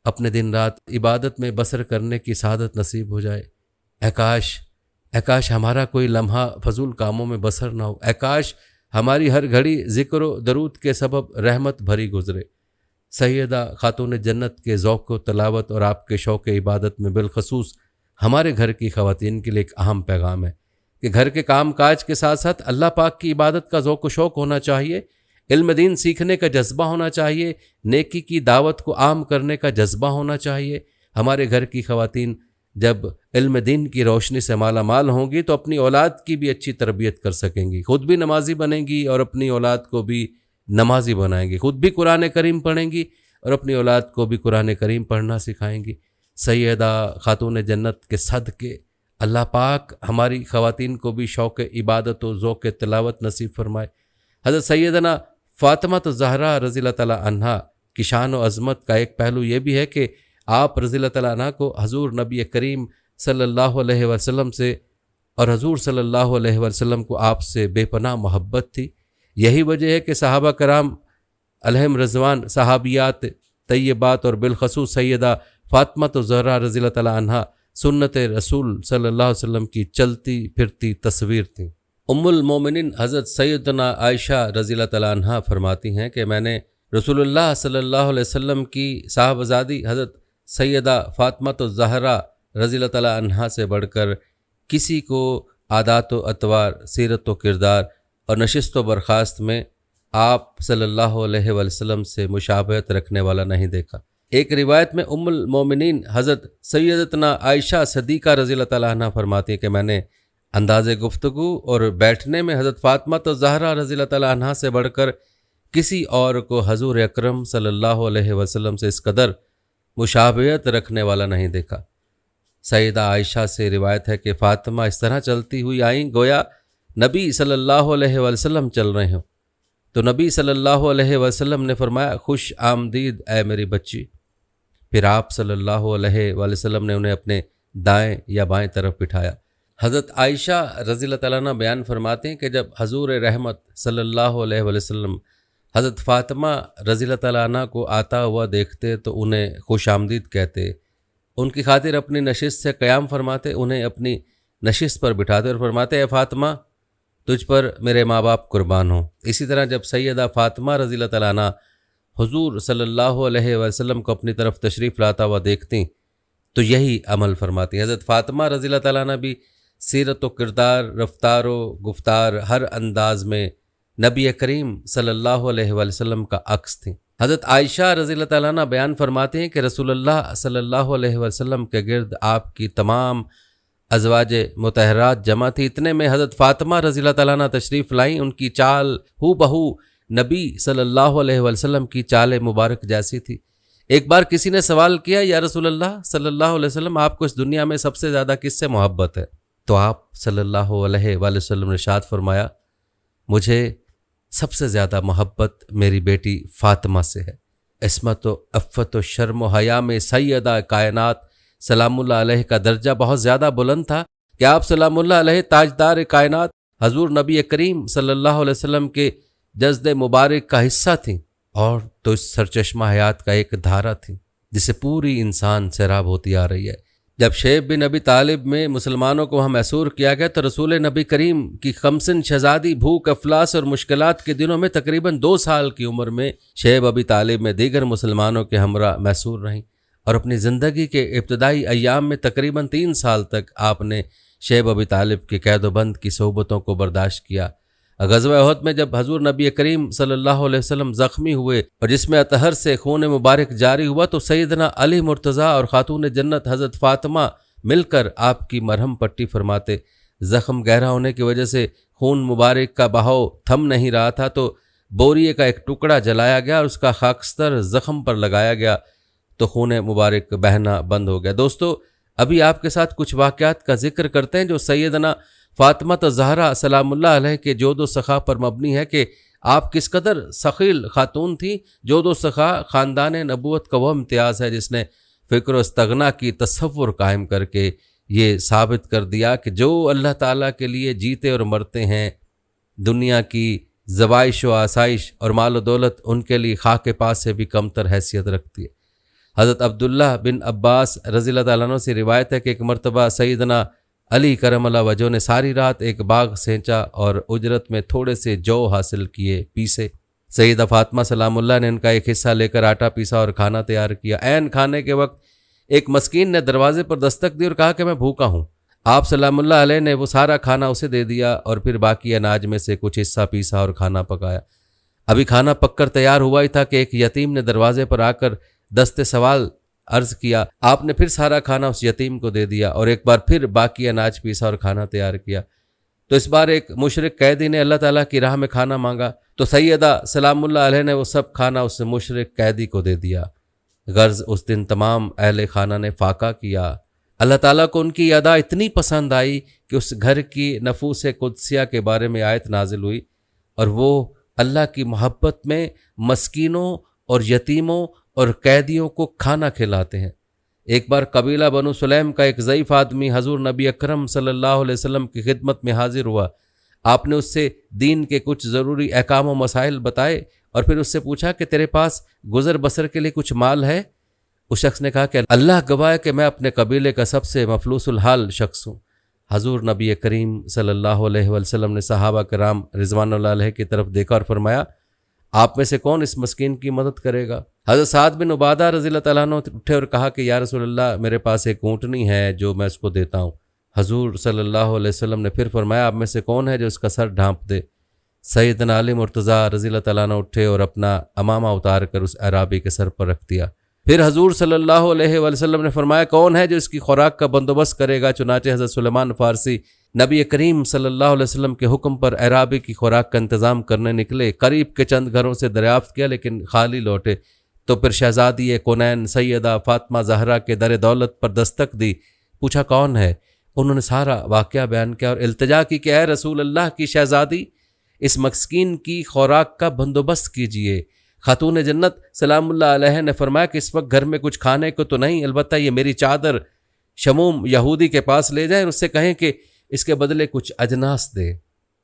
اپنے دن رات عبادت میں بسر کرنے کی سعادت نصیب ہو جائے۔ اے کاش ہمارا کوئی لمحہ فضول کاموں میں بسر نہ ہو۔ اے کاش ہماری ہر گھڑی ذکر و درود کے سبب رحمت بھری گزرے۔ سیدہ خاتون جنت کے ذوق و تلاوت اور آپ کے شوق عبادت میں بالخصوص ہمارے گھر کی خواتین کے لیے ایک اہم پیغام ہے کہ گھر کے کام کاج کے ساتھ ساتھ اللہ پاک کی عبادت کا ذوق و شوق ہونا چاہیے، علم دین سیکھنے کا جذبہ ہونا چاہیے، نیکی کی دعوت کو عام کرنے کا جذبہ ہونا چاہیے۔ ہمارے گھر کی خواتین جب علم دین کی روشنی سے مالا مال ہوں گی تو اپنی اولاد کی بھی اچھی تربیت کر سکیں گی، خود بھی نمازی بنیں گی اور اپنی اولاد کو بھی نمازی بنائیں گی، خود بھی قرآن کریم پڑھیں گی اور اپنی اولاد کو بھی قرآن کریم پڑھنا سکھائیں گی۔ سیدہ خاتون جنت کے صدقے اللہ پاک ہماری خواتین کو بھی شوق عبادت و ذوق تلاوت نصیب فرمائے۔ حضرت سیدنا فاطمہ الزہرا رضی اللہ تعالیٰ عنہا کی شان و عظمت کا ایک پہلو یہ بھی ہے کہ آپ رضی اللہ تعالیٰ عنہ کو حضور نبی کریم صلی اللہ علیہ وسلم سے اور حضور صلی اللہ علیہ وسلم کو آپ سے بے پناہ محبت تھی۔ یہی وجہ ہے کہ صحابہ کرام علیہم رضوان، صحابیات طیبات اور بالخصوص سیدہ فاطمہ الزہرا رضی اللہ تعالیٰ عنہا سنت رسول صلی اللہ علیہ وسلم کی چلتی پھرتی تصویر تھیں۔ ام المومنین حضرت سیدنا عائشہ رضی اللہ تعالیٰ عنہا فرماتی ہیں کہ میں نے رسول اللہ صلی اللہ علیہ وسلم کی صاحبزادی حضرت سیدہ فاطمہ الزہرا رضی اللہ تعالیٰ عنہا سے بڑھ کر کسی کو عادات و اطوار، سیرت و کردار اور نشست و برخاست میں آپ صلی اللہ علیہ وسلم سے مشابہت رکھنے والا نہیں دیکھا۔ ایک روایت میں ام المومنین حضرت سیدتنا عائشہ صدیقہ رضی اللہ تعالیٰ عنہ فرماتی ہیں کہ میں نے انداز گفتگو اور بیٹھنے میں حضرت فاطمہ الزہرا رضی اللہ تعالیٰ عنہ سے بڑھ کر کسی اور کو حضور اکرم صلی اللہ علیہ وسلم سے اس قدر مشابہت رکھنے والا نہیں دیکھا۔ سیدہ عائشہ سے روایت ہے کہ فاطمہ اس طرح چلتی ہوئی آئیں گویا نبی صلی اللہ علیہ وسلم چل رہے ہوں، تو نبی صلی اللہ علیہ وسلم نے فرمایا خوش آمدید اے میری بچی۔ پھر آپ صلی اللہ علیہ وسلم نے انہیں اپنے دائیں یا بائیں طرف بٹھایا۔ حضرت عائشہ رضی اللہ تعالیٰ عنہ بیان فرماتے ہیں کہ جب حضور رحمت صلی اللہ علیہ وسلم حضرت فاطمہ رضی اللہ تعالیٰ عنہ کو آتا ہوا دیکھتے تو انہیں خوش آمدید کہتے، ان کی خاطر اپنی نشست سے قیام فرماتے، انہیں اپنی نشست پر بٹھاتے اور فرماتے اے فاطمہ تجھ پر میرے ماں باپ قربان ہوں۔ اسی طرح جب سیدہ فاطمہ رضی اللہ تعالیٰ عنہ حضور صلی اللہ علیہ وسلم کو اپنی طرف تشریف لاتا ہوا دیکھتی تو یہی عمل فرماتی۔ حضرت فاطمہ رضی اللہ تعالیٰ عنہ بھی سیرت و کردار، رفتار و گفتار، ہر انداز میں نبی کریم صلی اللہ علیہ وسلم کا عکس تھیں۔ حضرت عائشہ رضی اللہ تعالیٰ عنہ بیان فرماتے ہیں کہ رسول اللہ صلی اللہ علیہ وسلم کے گرد آپ کی تمام ازواج مطہرات جمع تھی، اتنے میں حضرت فاطمہ رضی اللہ تعالیٰ عنہ تشریف لائیں۔ ان کی چال ہو بہو نبی صلی اللہ علیہ وسلم کی چال مبارک جیسی تھی۔ ایک بار کسی نے سوال کیا یا رسول اللہ صلی اللہ علیہ وسلم آپ کو اس دنیا میں سب سے زیادہ کس سے محبت ہے؟ تو آپ صلی اللہ علیہ وسلم نے ارشاد فرمایا مجھے سب سے زیادہ محبت میری بیٹی فاطمہ سے ہے۔ عصمت و عفت و شرم و حیا میں سیدہ کائنات سلام اللہ علیہ کا درجہ بہت زیادہ بلند تھا کہ آپ سلام اللہ علیہ تاجدار کائنات حضور نبی کریم صلی اللہ علیہ وسلم کے جسد مبارک کا حصہ تھیں، اور تو اس سرچشمہ حیات کا ایک دھارا تھی جسے پوری انسان سیراب ہوتی آ رہی ہے۔ جب شیب بن ابی طالب میں مسلمانوں کو وہاں محصور کیا گیا تو رسول نبی کریم کی خمسن شہزادی بھوک افلاس اور مشکلات کے دنوں میں تقریباً 2 سال کی عمر میں شیب ابی طالب میں دیگر مسلمانوں کے ہمراہ محصور رہیں، اور اپنی زندگی کے ابتدائی ایام میں تقریباً 3 سال تک آپ نے شیب ابی طالب کے قید و بند کی صحبتوں کو برداشت کیا۔ غزوہ احد میں جب حضور نبی کریم صلی اللہ علیہ وسلم زخمی ہوئے اور جس میں اطہر سے خون مبارک جاری ہوا تو سیدنا علی مرتضیٰ اور خاتون جنت حضرت فاطمہ مل کر آپ کی مرہم پٹی فرماتے۔ زخم گہرا ہونے کی وجہ سے خون مبارک کا بہاؤ تھم نہیں رہا تھا تو بوریے کا ایک ٹکڑا جلایا گیا اور اس کا خاکستر زخم پر لگایا گیا تو خون مبارک بہنا بند ہو گیا۔ دوستو ابھی آپ کے ساتھ کچھ واقعات کا ذکر کرتے ہیں جو سیدنا فاطمہ الزہرا سلام اللہ علیہ کے جود و سخا پر مبنی ہے کہ آپ کس قدر ثقیل خاتون تھیں۔ جود و سخا خاندان نبوت کا وہ امتیاز ہے جس نے فکر و استغنا کی تصور قائم کر کے یہ ثابت کر دیا کہ جو اللہ تعالیٰ کے لیے جیتے اور مرتے ہیں، دنیا کی زوائش و آسائش اور مال و دولت ان کے لیے خاک پاس سے بھی کمتر حیثیت رکھتی ہے۔ حضرت عبداللہ بن عباس رضی اللہ تعالیٰ عنہ سے روایت ہے کہ ایک مرتبہ سیدنا علی کرم اللہ وجہ نے ساری رات ایک باغ سینچا اور اجرت میں تھوڑے سے جو حاصل کیے پیسے۔ سیدہ فاطمہ سلام اللہ نے ان کا ایک حصہ لے کر آٹا پیسا اور کھانا تیار کیا۔ عین کھانے کے وقت ایک مسکین نے دروازے پر دستک دی اور کہا کہ میں بھوکا ہوں۔ آپ سلام اللہ علیہ نے وہ سارا کھانا اسے دے دیا اور پھر باقی اناج میں سے کچھ حصہ پیسا اور کھانا پکایا۔ ابھی کھانا پک کر تیار ہوا ہی تھا کہ ایک یتیم نے دروازے پر آ کر دست سوال عرض کیا۔ آپ نے پھر سارا کھانا اس یتیم کو دے دیا اور ایک بار پھر باقی اناج پیسا اور کھانا تیار کیا۔ تو اس بار ایک مشرک قیدی نے اللہ تعالیٰ کی راہ میں کھانا مانگا تو سیدہ سلام اللہ علیہ نے وہ سب کھانا اس مشرک قیدی کو دے دیا۔ غرض اس دن تمام اہل خانہ نے فاقہ کیا۔ اللہ تعالیٰ کو ان کی ادا اتنی پسند آئی کہ اس گھر کی نفوس قدسیہ کے بارے میں آیت نازل ہوئی اور وہ اللہ کی محبت میں مسکینوں اور یتیموں اور قیدیوں کو کھانا کھلاتے ہیں۔ ایک بار قبیلہ بنو سلیم کا ایک ضعیف آدمی حضور نبی اکرم صلی اللہ علیہ وسلم کی خدمت میں حاضر ہوا۔ آپ نے اس سے دین کے کچھ ضروری احکام و مسائل بتائے اور پھر اس سے پوچھا کہ تیرے پاس گزر بسر کے لیے کچھ مال ہے؟ اس شخص نے کہا کہ اللہ گواہ ہے کہ میں اپنے قبیلے کا سب سے مفلوس الحال شخص ہوں۔ حضور نبی کریم صلی اللہ علیہ وسلم نے صحابہ کرام رضوان اللہ علیہ کی طرف دیکھا اور فرمایا آپ میں سے کون اس مسکین کی مدد کرے گا؟ حضرت سعد بن عبادہ رضی اللہ تعالیٰ عنہ اٹھے اور کہا کہ یا رسول اللہ میرے پاس ایک اونٹنی ہے جو میں اس کو دیتا ہوں۔ حضور صلی اللہ علیہ وسلم نے پھر فرمایا آپ میں سے کون ہے جو اس کا سر ڈھانپ دے؟ سیدنا علی مرتضیٰ رضی اللہ تعالیٰ عنہ اٹھے اور اپنا امامہ اتار کر اس اعرابی کے سر پر رکھ دیا۔ پھر حضور صلی اللہ علیہ وسلم نے فرمایا کون ہے جو اس کی خوراک کا بندوبست کرے گا؟ چنانچہ حضرت سلیمان فارسی نبی کریم صلی اللہ علیہ وسلم کے حکم پر اعرابی کی خوراک کا انتظام کرنے نکلے۔ قریب کے چند گھروں سے دریافت کیا لیکن خالی لوٹے، تو پھر شہزادی کونین سیدہ فاطمہ زہرا کے در دولت پر دستک دی۔ پوچھا کون ہے؟ انہوں نے سارا واقعہ بیان کیا اور التجا کی کہ اے رسول اللہ کی شہزادی اس مسکین کی خوراک کا بندوبست کیجئے۔ خاتون جنت سلام اللہ علیہ نے فرمایا کہ اس وقت گھر میں کچھ کھانے کو تو نہیں، البتہ یہ میری چادر شموم یہودی کے پاس لے جائیں اور اس سے کہیں کہ اس کے بدلے کچھ اجناس دے۔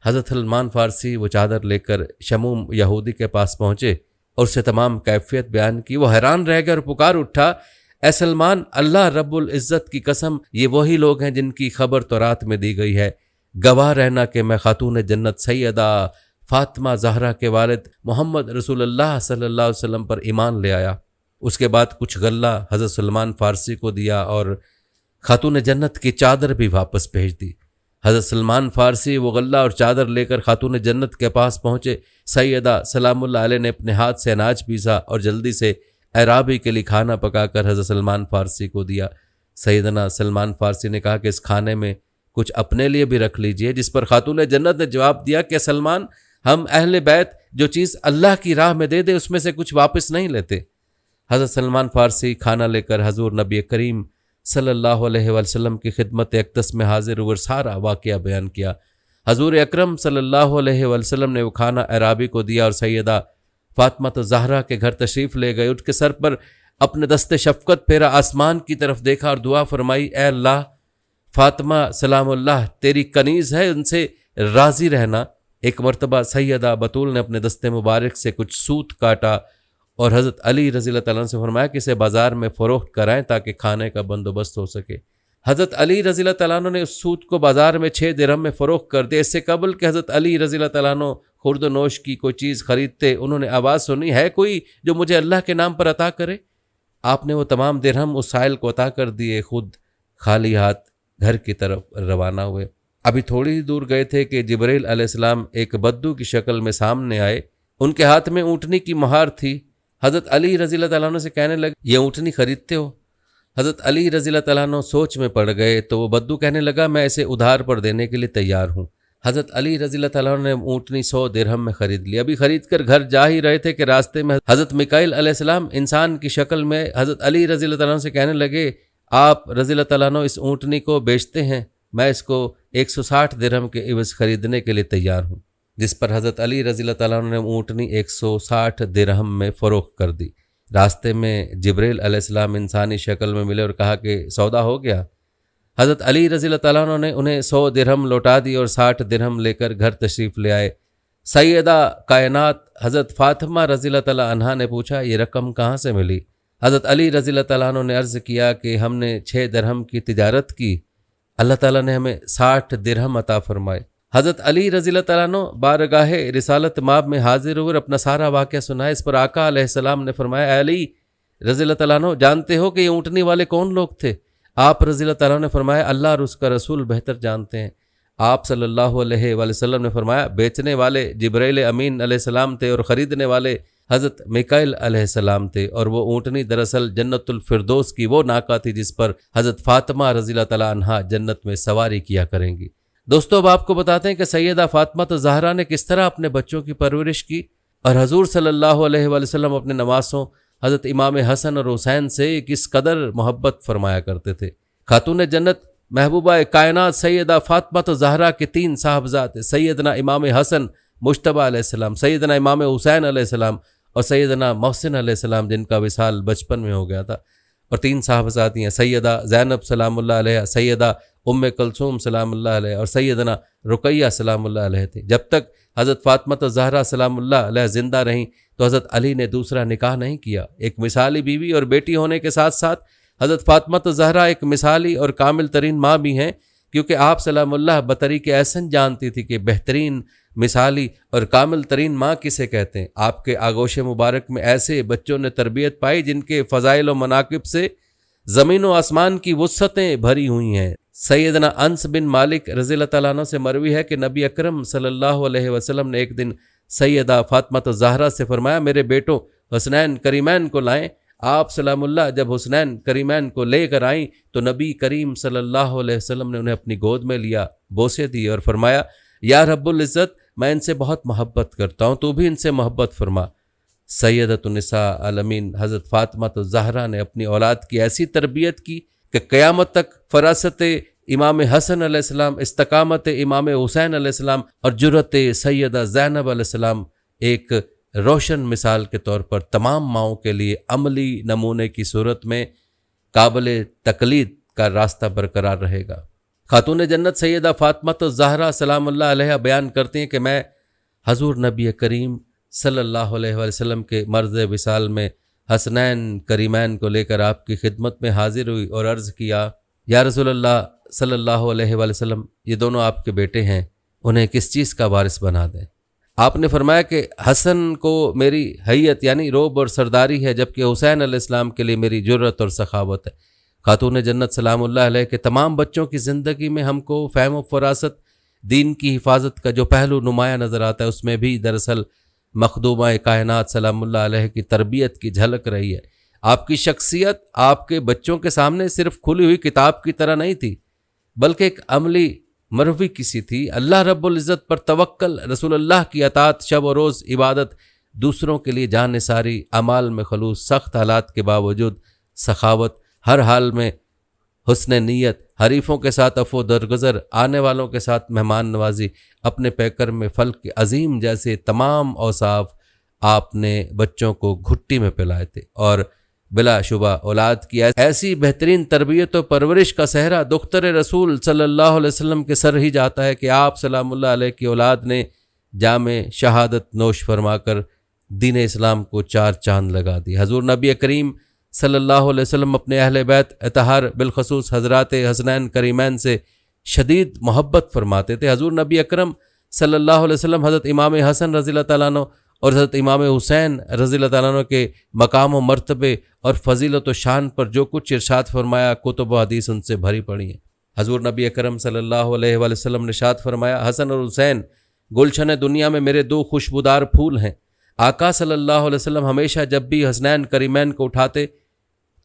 حضرت سلمان فارسی وہ چادر لے کر شموم یہودی کے پاس پہنچے اور اسے تمام کیفیت بیان کی۔ وہ حیران رہ گیا اور پکار اٹھا اے سلمان، اللہ رب العزت کی قسم یہ وہی لوگ ہیں جن کی خبر تورات میں دی گئی ہے۔ گواہ رہنا کہ میں خاتون جنت سیدہ فاطمہ زہرا کے والد محمد رسول اللہ صلی اللہ علیہ وسلم پر ایمان لے آیا۔ اس کے بعد کچھ غلہ حضرت سلمان فارسی کو دیا اور خاتون جنت کی چادر بھی واپس بھیج دی۔ حضرت سلمان فارسی وہ غلہ اور چادر لے کر خاتون جنت کے پاس پہنچے۔ سیدہ سلام اللہ علیہ نے اپنے ہاتھ سے اناج پیسا اور جلدی سے اعرابی کے لیے کھانا پکا کر حضرت سلمان فارسی کو دیا۔ سیدنا سلمان فارسی نے کہا کہ اس کھانے میں کچھ اپنے لیے بھی رکھ لیجئے، جس پر خاتون جنت نے جواب دیا کہ سلمان ہم اہل بیت جو چیز اللہ کی راہ میں دے دے اس میں سے کچھ واپس نہیں لیتے۔ حضرت سلمان فارسی کھانا لے کر حضور نبی کریم صلی اللہ علیہ وسلم کی خدمت اقدس میں حاضر ہوئے، سارا واقعہ بیان کیا۔ حضور اکرم صلی اللہ علیہ وسلم نے وہ کھانا اعرابی کو دیا اور سیدہ فاطمہ زہرا کے گھر تشریف لے گئے۔ اٹھ کے سر پر اپنے دست شفقت پھیرا، آسمان کی طرف دیکھا اور دعا فرمائی اے اللہ فاطمہ سلام اللہ تیری کنیز ہے، ان سے راضی رہنا۔ ایک مرتبہ سیدہ بطول نے اپنے دست مبارک سے کچھ سوت کاٹا اور حضرت علی رضی اللہ تعالیٰ عنہ سے فرمایا کہ اسے بازار میں فروخت کرائیں تاکہ کھانے کا بندوبست ہو سکے۔ حضرت علی رضی اللہ تعالیٰ عنہ نے اس سوت کو بازار میں 6 درہم میں فروخت کر دیا۔ اس سے قبل کہ حضرت علی رضی اللہ تعالیٰ عنہ خورد و نوش کی کوئی چیز خریدتے، انہوں نے آواز سنی ہے کوئی جو مجھے اللہ کے نام پر عطا کرے؟ آپ نے وہ تمام درہم اس سائل کو عطا کر دیے، خود خالی ہاتھ گھر کی طرف روانہ ہوئے۔ ابھی تھوڑی ہی دور گئے تھے کہ جبرائیل علیہ السلام ایک بدو کی شکل میں سامنے آئے۔ ان کے ہاتھ میں اونٹنی کی مہار تھی۔ حضرت علی رضی اللہ تعالیٰ عنہ سے کہنے لگے یہ اونٹنی خریدتے ہو؟ حضرت علی رضی اللہ تعالیٰ عنہ سوچ میں پڑ گئے تو وہ بدو کہنے لگا میں اسے ادھار پر دینے کے لیے تیار ہوں۔ حضرت علی رضی اللہ تعالیٰ عنہ نے اونٹنی 100 درہم میں خرید لی۔ ابھی خرید کر گھر جا ہی رہے تھے کہ راستے میں حضرت میکائیل علیہ السلام انسان کی شکل میں حضرت علی رضی اللہ تعالیٰ عنہ سے کہنے لگے آپ رضی اللہ تعالیٰ عنہ اس اونٹنی کو بیچتے ہیں؟ میں اس کو 160 درہم کے عوض خریدنے کے لیے تیار ہوں۔ جس پر حضرت علی رضی اللہ تعالیٰ عنہ نے اونٹنی 160 درہم میں فروخت کر دی۔ راستے میں جبرائیل علیہ السلام انسانی شکل میں ملے اور کہا کہ سودا ہو گیا؟ حضرت علی رضی اللہ تعالیٰ عنہ نے انہیں 100 درہم لوٹا دی اور 60 درہم لے کر گھر تشریف لے آئے۔ سیدہ کائنات حضرت فاطمہ رضی اللہ تعالیٰ عنہا نے پوچھا یہ رقم کہاں سے ملی؟ حضرت علی رضی اللہ تعالیٰ عنہ نے عرض کیا کہ ہم نے 6 درہم کی تجارت کی، اللہ تعالیٰ نے ہمیں 60 درہم عطا فرمائے۔ حضرت علی رضی اللہ تعالیٰ عنہ بارگاہ رسالت مآب میں حاضر ہوئے اور اپنا سارا واقعہ سنایا۔ اس پر آقا علیہ السلام نے فرمایا، اے علی رضی اللہ تعالیٰ عنہ، جانتے ہو کہ یہ اونٹنی والے کون لوگ تھے؟ آپ رضی اللہ تعالیٰ عنہ نے فرمایا، اللہ اور اس کا رسول بہتر جانتے ہیں۔ آپ صلی اللہ علیہ وآلہ وسلم نے فرمایا، بیچنے والے جبرائیل امین علیہ السلام تھے اور خریدنے والے حضرت میکائیل علیہ السلام تھے، اور وہ اونٹنی دراصل جنت الفردوس کی وہ ناقہ تھی جس پر حضرت فاطمہ رضی اللہ تعالیٰ عنہا جنت میں سواری کیا کریں گی۔ دوستو، اب آپ کو بتاتے ہیں کہ سیدہ فاطمہ زہرا نے کس طرح اپنے بچوں کی پرورش کی، اور حضور صلی اللہ علیہ وآلہ وسلم اپنے نواسوں حضرت امام حسن اور حسین سے کس قدر محبت فرمایا کرتے تھے۔ خاتون جنت محبوبہ کائنات سیدہ فاطمہ زہرا کے 3 صاحبزاد، سیدنا امام حسن مجتبی علیہ السلام، سیدنا امام حسین علیہ السلام اور سیدنا محسن علیہ السلام، جن کا وصال بچپن میں ہو گیا تھا، اور 3 صاحبزادی ہیں، سیدہ زینب سلام اللہ علیہ، سیدہ ام کلثوم سلام اللہ علیہ اور سیدنا رقیہ سلام اللہ علیہ تھے۔ جب تک حضرت فاطمہ زہرا سلام اللہ علیہ زندہ رہیں تو حضرت علی نے دوسرا نکاح نہیں کیا۔ ایک مثالی بیوی اور بیٹی ہونے کے ساتھ ساتھ حضرت فاطمہ زہرا ایک مثالی اور کامل ترین ماں بھی ہیں، کیونکہ آپ سلام اللہ بطریق احسن جانتی تھی کہ بہترین، مثالی اور کامل ترین ماں کسے کہتے ہیں۔ آپ کے آغوش مبارک میں ایسے بچوں نے تربیت پائی جن کے فضائل و مناقب سے زمین و آسمان کی وسعتیں بھری ہوئی ہیں۔ سیدنا انس بن مالک رضی اللہ تعالیٰ عنہ سے مروی ہے کہ نبی اکرم صلی اللہ علیہ وسلم نے ایک دن سیدہ فاطمہ زہرا سے فرمایا، میرے بیٹوں حسنین کریمین کو لائیں۔ آپ سلام اللہ جب حسنین کریمین کو لے کر آئیں تو نبی کریم صلی اللہ علیہ وسلم نے انہیں اپنی گود میں لیا، بوسے دی اور فرمایا، یا رب العزت، میں ان سے بہت محبت کرتا ہوں، تو بھی ان سے محبت فرما۔ سیدۃ النساء عالمین حضرت فاطمہ زہرا نے اپنی اولاد کی ایسی تربیت کی کہ قیامت تک فراست امام حسن علیہ السلام، استقامت امام حسین علیہ السلام اور جرأت سیدہ زینب علیہ السلام ایک روشن مثال کے طور پر تمام ماؤں کے لیے عملی نمونے کی صورت میں قابل تقلید کا راستہ برقرار رہے گا۔ خاتون جنت سیدہ فاطمہ زہرا سلام اللہ علیہ بیان کرتی ہیں کہ میں حضور نبی کریم صلی اللہ علیہ وآلہ وسلم کے مرض وصال میں حسنین کریمین کو لے کر آپ کی خدمت میں حاضر ہوئی اور عرض کیا، یا رسول اللہ صلی اللہ علیہ وآلہ وسلم، یہ دونوں آپ کے بیٹے ہیں، انہیں کس چیز کا وارث بنا دیں؟ آپ نے فرمایا کہ حسن کو میری حیت یعنی روب اور سرداری ہے، جبکہ حسین علیہ السلام کے لیے میری جرأت اور سخاوت ہے۔ خاتون جنت سلام اللہ علیہ کے تمام بچوں کی زندگی میں ہم کو فہم و فراست، دین کی حفاظت کا جو پہلو نمایاں نظر آتا ہے، اس میں بھی دراصل مخدومہ کائنات سلام اللہ علیہ کی تربیت کی جھلک رہی ہے۔ آپ کی شخصیت آپ کے بچوں کے سامنے صرف کھلی ہوئی کتاب کی طرح نہیں تھی، بلکہ ایک عملی مروی کسی تھی۔ اللہ رب العزت پر توکل، رسول اللہ کی اطاعت، شب و روز عبادت، دوسروں کے لیے جان نثاری، اعمال میں خلوص، سخت حالات کے باوجود سخاوت، ہر حال میں حسن نیت، حریفوں کے ساتھ عفو درگزر، آنے والوں کے ساتھ مہمان نوازی، اپنے پیکر میں فلک عظیم جیسے تمام اوصاف آپ نے بچوں کو گھٹی میں پلائے تھے، اور بلا شبہ اولاد کی ایسی بہترین تربیت و پرورش کا صحرا دختر رسول صلی اللہ علیہ وسلم کے سر ہی جاتا ہے کہ آپ سلام اللہ علیہ کی اولاد نے جام شہادت نوش فرما کر دین اسلام کو 4 چاند لگا دی۔ حضور نبی کریم صلی اللہ علیہ وسلم اپنے اہل بیت اطہار بالخصوص حضرات حسنین کریمین سے شدید محبت فرماتے تھے۔ حضور نبی اکرم صلی اللہ علیہ وسلم حضرت امام حسن رضی اللہ تعالیٰ عنہ اور حضرت امام حسین رضی اللہ تعالیٰ عنہ کے مقام و مرتبے اور فضیلت و شان پر جو کچھ ارشاد فرمایا، کتب و حدیث ان سے بھری پڑی ہیں۔ حضور نبی اکرم صلی اللہ علیہ وآلہ وسلم نے ارشاد فرمایا، حسن اور حسین گلشن دنیا میں میرے 2 خوشبودار پھول ہیں۔ آقا صلی اللہ علیہ وسلم ہمیشہ جب بھی حسنین کریمین کو اٹھاتے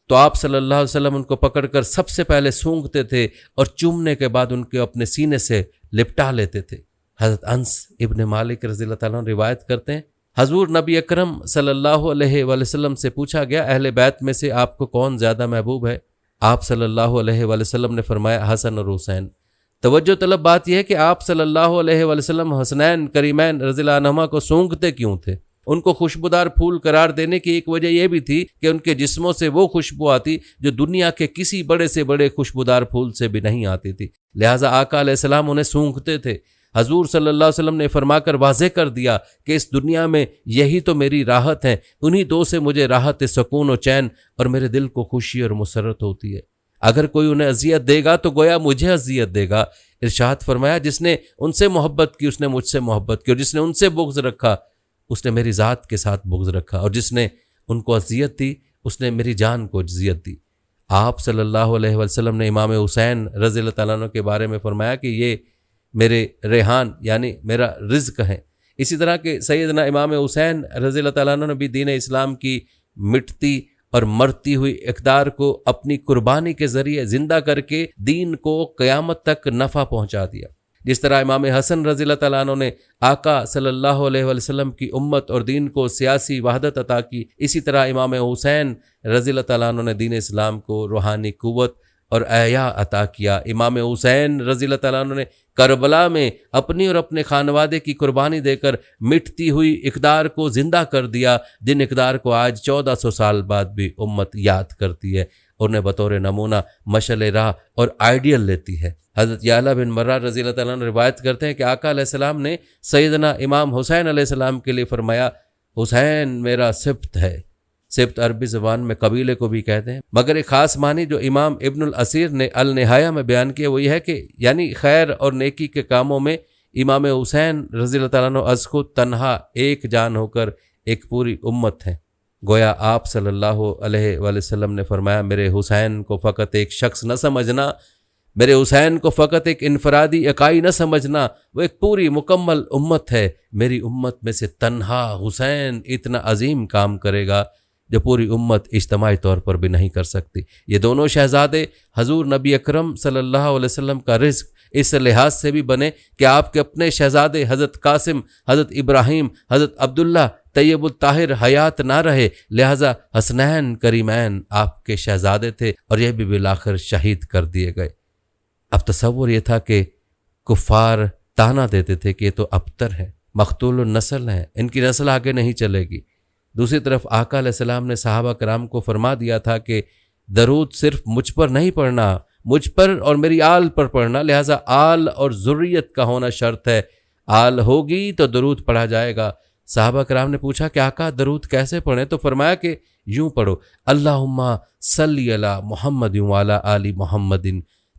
تو آپ صلی اللہ علیہ وسلم ان کو پکڑ کر سب سے پہلے سونگھتے تھے اور چومنے کے بعد ان کے اپنے سینے سے لپٹا لیتے تھے۔ حضرت انس ابن مالک رضی اللہ تعالیٰ عنہ روایت کرتے ہیں، حضور نبی اکرم صلی اللہ علیہ وآلہ وسلم سے پوچھا گیا، اہل بیت میں سے آپ کو کون زیادہ محبوب ہے؟ آپ صلی اللہ علیہ وآلہ وسلم نے فرمایا، حسن اور حسین۔ توجہ طلب بات یہ ہے کہ آپ صلی اللہ علیہ وآلہ وسلم حسنین کریمین رضی اللہ عنہما کو سونگھتے کیوں تھے؟ ان کو خوشبودار پھول قرار دینے کی ایک وجہ یہ بھی تھی کہ ان کے جسموں سے وہ خوشبو آتی جو دنیا کے کسی بڑے سے بڑے خوشبودار پھول سے بھی نہیں آتی تھی، لہٰذا آقا علیہ السلام انہیں سونگھتے تھے۔ حضور صلی اللہ علیہ وسلم نے فرما کر واضح کر دیا کہ اس دنیا میں یہی تو میری راحت ہے، انہی 2 سے مجھے راحت، سکون و چین اور میرے دل کو خوشی اور مسرت ہوتی ہے۔ اگر کوئی انہیں اذیت دے گا تو گویا مجھے اذیت دے گا۔ ارشاد فرمایا جس نے ان سے محبت کی اس نے مجھ سے محبت کی، اور جس نے ان سے بغض رکھا اس نے میری ذات کے ساتھ بغض رکھا، اور جس نے ان کو اذیت دی اس نے میری جان کو اذیت دی۔ آپ صلی اللہ علیہ وسلم نے امام حسین رضی اللہ تعالیٰ عنہ کے بارے میں فرمایا کہ یہ میرے ریحان یعنی میرا رزق ہے۔ اسی طرح کہ سیدنا امام حسین رضی اللہ تعالیٰ عنہ نے بھی دین اسلام کی مٹتی اور مرتی ہوئی اقدار کو اپنی قربانی کے ذریعے زندہ کر کے دین کو قیامت تک نفع پہنچا دیا۔ جس طرح امام حسن رضی اللہ تعالیٰ عنہ نے آقا صلی اللہ علیہ وسلم کی امت اور دین کو سیاسی وحدت عطا کی، اسی طرح امام حسین رضی اللہ تعالیٰ عنہ نے دین اسلام کو روحانی قوت اور احیاء عطا کیا۔ امام حسین رضی اللہ تعالیٰ عنہ نے کربلا میں اپنی اور اپنے خانوادے کی قربانی دے کر مٹتی ہوئی اقدار کو زندہ کر دیا، جن اقدار کو آج 1400 سال بعد بھی امت یاد کرتی ہے، انہیں بطور نمونہ مشعل راہ اور آئیڈیل لیتی ہے۔ حضرت یعلا بن مرہ رضی اللہ تعالیٰ عنہ روایت کرتے ہیں کہ آقا علیہ السلام نے سیدنا امام حسین علیہ السلام کے لیے فرمایا، حسین میرا سبت ہے۔ سبت عربی زبان میں قبیلے کو بھی کہتے ہیں، مگر ایک خاص معنی جو امام ابن الاسیر نے النہایہ میں بیان کیا وہ یہ ہے کہ یعنی خیر اور نیکی کے کاموں میں امام حسین رضی اللہ تعالیٰ عنہ از خود تنہا ایک جان ہو کر ایک پوری امت ہے۔ گویا آپ صلی اللہ علیہ وآلہ وسلم نے فرمایا، میرے حسین کو فقط ایک شخص نہ سمجھنا، میرے حسین کو فقط ایک انفرادی اکائی نہ سمجھنا، وہ ایک پوری مکمل امت ہے۔ میری امت میں سے تنہا حسین اتنا عظیم کام کرے گا جو پوری امت اجتماعی طور پر بھی نہیں کر سکتی۔ یہ دونوں شہزادے حضور نبی اکرم صلی اللہ علیہ وسلم کا رزق اس لحاظ سے بھی بنے کہ آپ کے اپنے شہزادے حضرت قاسم، حضرت ابراہیم، حضرت عبداللہ طیب الطاہر حیات نہ رہے، لہذا حسنین کریمین آپ کے شہزادے تھے اور یہ بھی بالآخر شہید کر دیے گئے۔ اب تصور یہ تھا کہ کفار تانا دیتے تھے کہ یہ تو ابتر ہے، مقتول النسل ہیں، ان کی نسل آگے نہیں چلے گی۔ دوسری طرف آقا علیہ السلام نے صحابہ کرام کو فرما دیا تھا کہ درود صرف مجھ پر نہیں پڑھنا، مجھ پر اور میری آل پر پڑھنا، لہٰذا آل اور ذریت کا ہونا شرط ہے۔ آل ہوگی تو درود پڑھا جائے گا۔ صحابہ کرام نے پوچھا کہ آقا درود کیسے پڑھیں؟ تو فرمایا کہ یوں پڑھو، اللہم صلی علی محمد وعلی آل محمد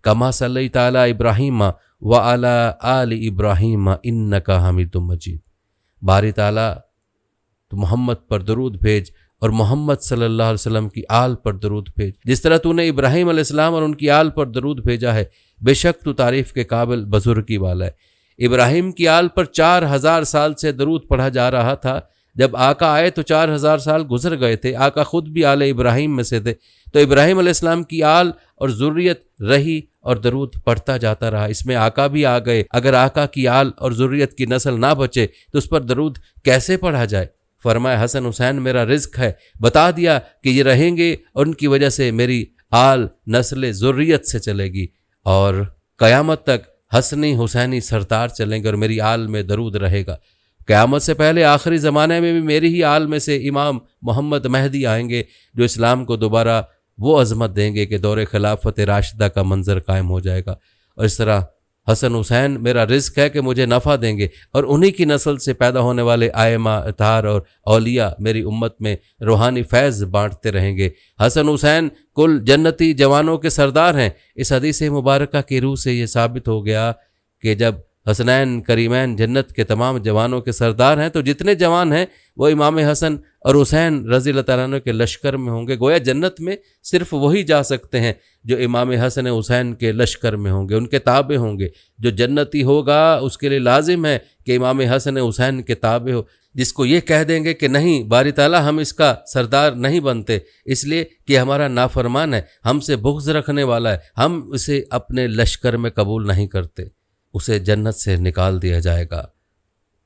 کما صلیت علی ابراہیم وعلی آل ابراہیم انک حمید مجید۔ باری تعالیٰ تو محمد پر درود بھیج اور محمد صلی اللہ علیہ وسلم کی آل پر درود بھیج، جس طرح تو نے ابراہیم علیہ السلام اور ان کی آل پر درود بھیجا ہے، بے شک تو تعریف کے قابل بزرگی والا ہے۔ ابراہیم کی آل پر 4000 سال سے درود پڑھا جا رہا تھا، جب آقا آئے تو 4000 سال گزر گئے تھے، آقا خود بھی آل ابراہیم میں سے تھے، تو ابراہیم علیہ السلام کی آل اور ذریت رہی اور درود پڑھتا جاتا رہا۔ اس میں آقا بھی آ گئے، اگر آقا کی آل اور ذریت کی نسل نہ بچے تو اس پر درود کیسے پڑھا جائے؟ فرمایا حسن حسین میرا رزق ہے، بتا دیا کہ یہ رہیں گے اور ان کی وجہ سے میری آل نسل ذریت سے چلے گی اور قیامت تک حسنی حسینی سردار چلیں گے اور میری آل میں درود رہے گا۔ قیامت سے پہلے آخری زمانے میں بھی میری ہی آل میں سے امام محمد مہدی آئیں گے جو اسلام کو دوبارہ وہ عظمت دیں گے کہ دور خلافت راشدہ کا منظر قائم ہو جائے گا، اور اس طرح حسن حسین میرا رزق ہے کہ مجھے نفع دیں گے، اور انہی کی نسل سے پیدا ہونے والے ائمہ اطہار اور اولیاء میری امت میں روحانی فیض بانٹتے رہیں گے۔ حسن حسین کل جنتی جوانوں کے سردار ہیں۔ اس حدیث مبارکہ کی روح سے یہ ثابت ہو گیا کہ جب حسنین کریمین جنت کے تمام جوانوں کے سردار ہیں تو جتنے جوان ہیں وہ امام حسن اور حسین رضی اللہ تعالیٰ عنہ کے لشکر میں ہوں گے۔ گویا جنت میں صرف وہی جا سکتے ہیں جو امام حسن حسین کے لشکر میں ہوں گے، ان کے تابع ہوں گے۔ جو جنتی ہوگا اس کے لیے لازم ہے کہ امام حسن حسین کے تابع ہو۔ جس کو یہ کہہ دیں گے کہ نہیں باری تعالیٰ ہم اس کا سردار نہیں بنتے اس لیے کہ ہمارا نافرمان ہے، ہم سے بغض رکھنے والا ہے، ہم اسے اپنے لشکر میں قبول نہیں کرتے، اسے جنت سے نکال دیا جائے گا،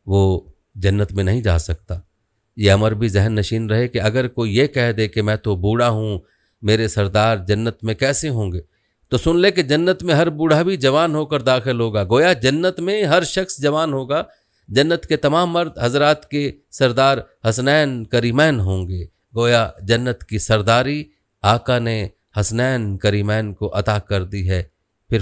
وہ جنت میں نہیں جا سکتا۔ یہ امر بھی ذہن نشین رہے کہ اگر کوئی یہ کہہ دے کہ میں تو بوڑھا ہوں، میرے سردار جنت میں کیسے ہوں گے، تو سن لے کہ جنت میں ہر بوڑھا بھی جوان ہو کر داخل ہوگا۔ گویا جنت میں ہر شخص جوان ہوگا، جنت کے تمام مرد حضرات کے سردار حسنین کریمین ہوں گے۔ گویا جنت کی سرداری آقا نے حسنین کریمین کو عطا کر دی ہے۔ پھر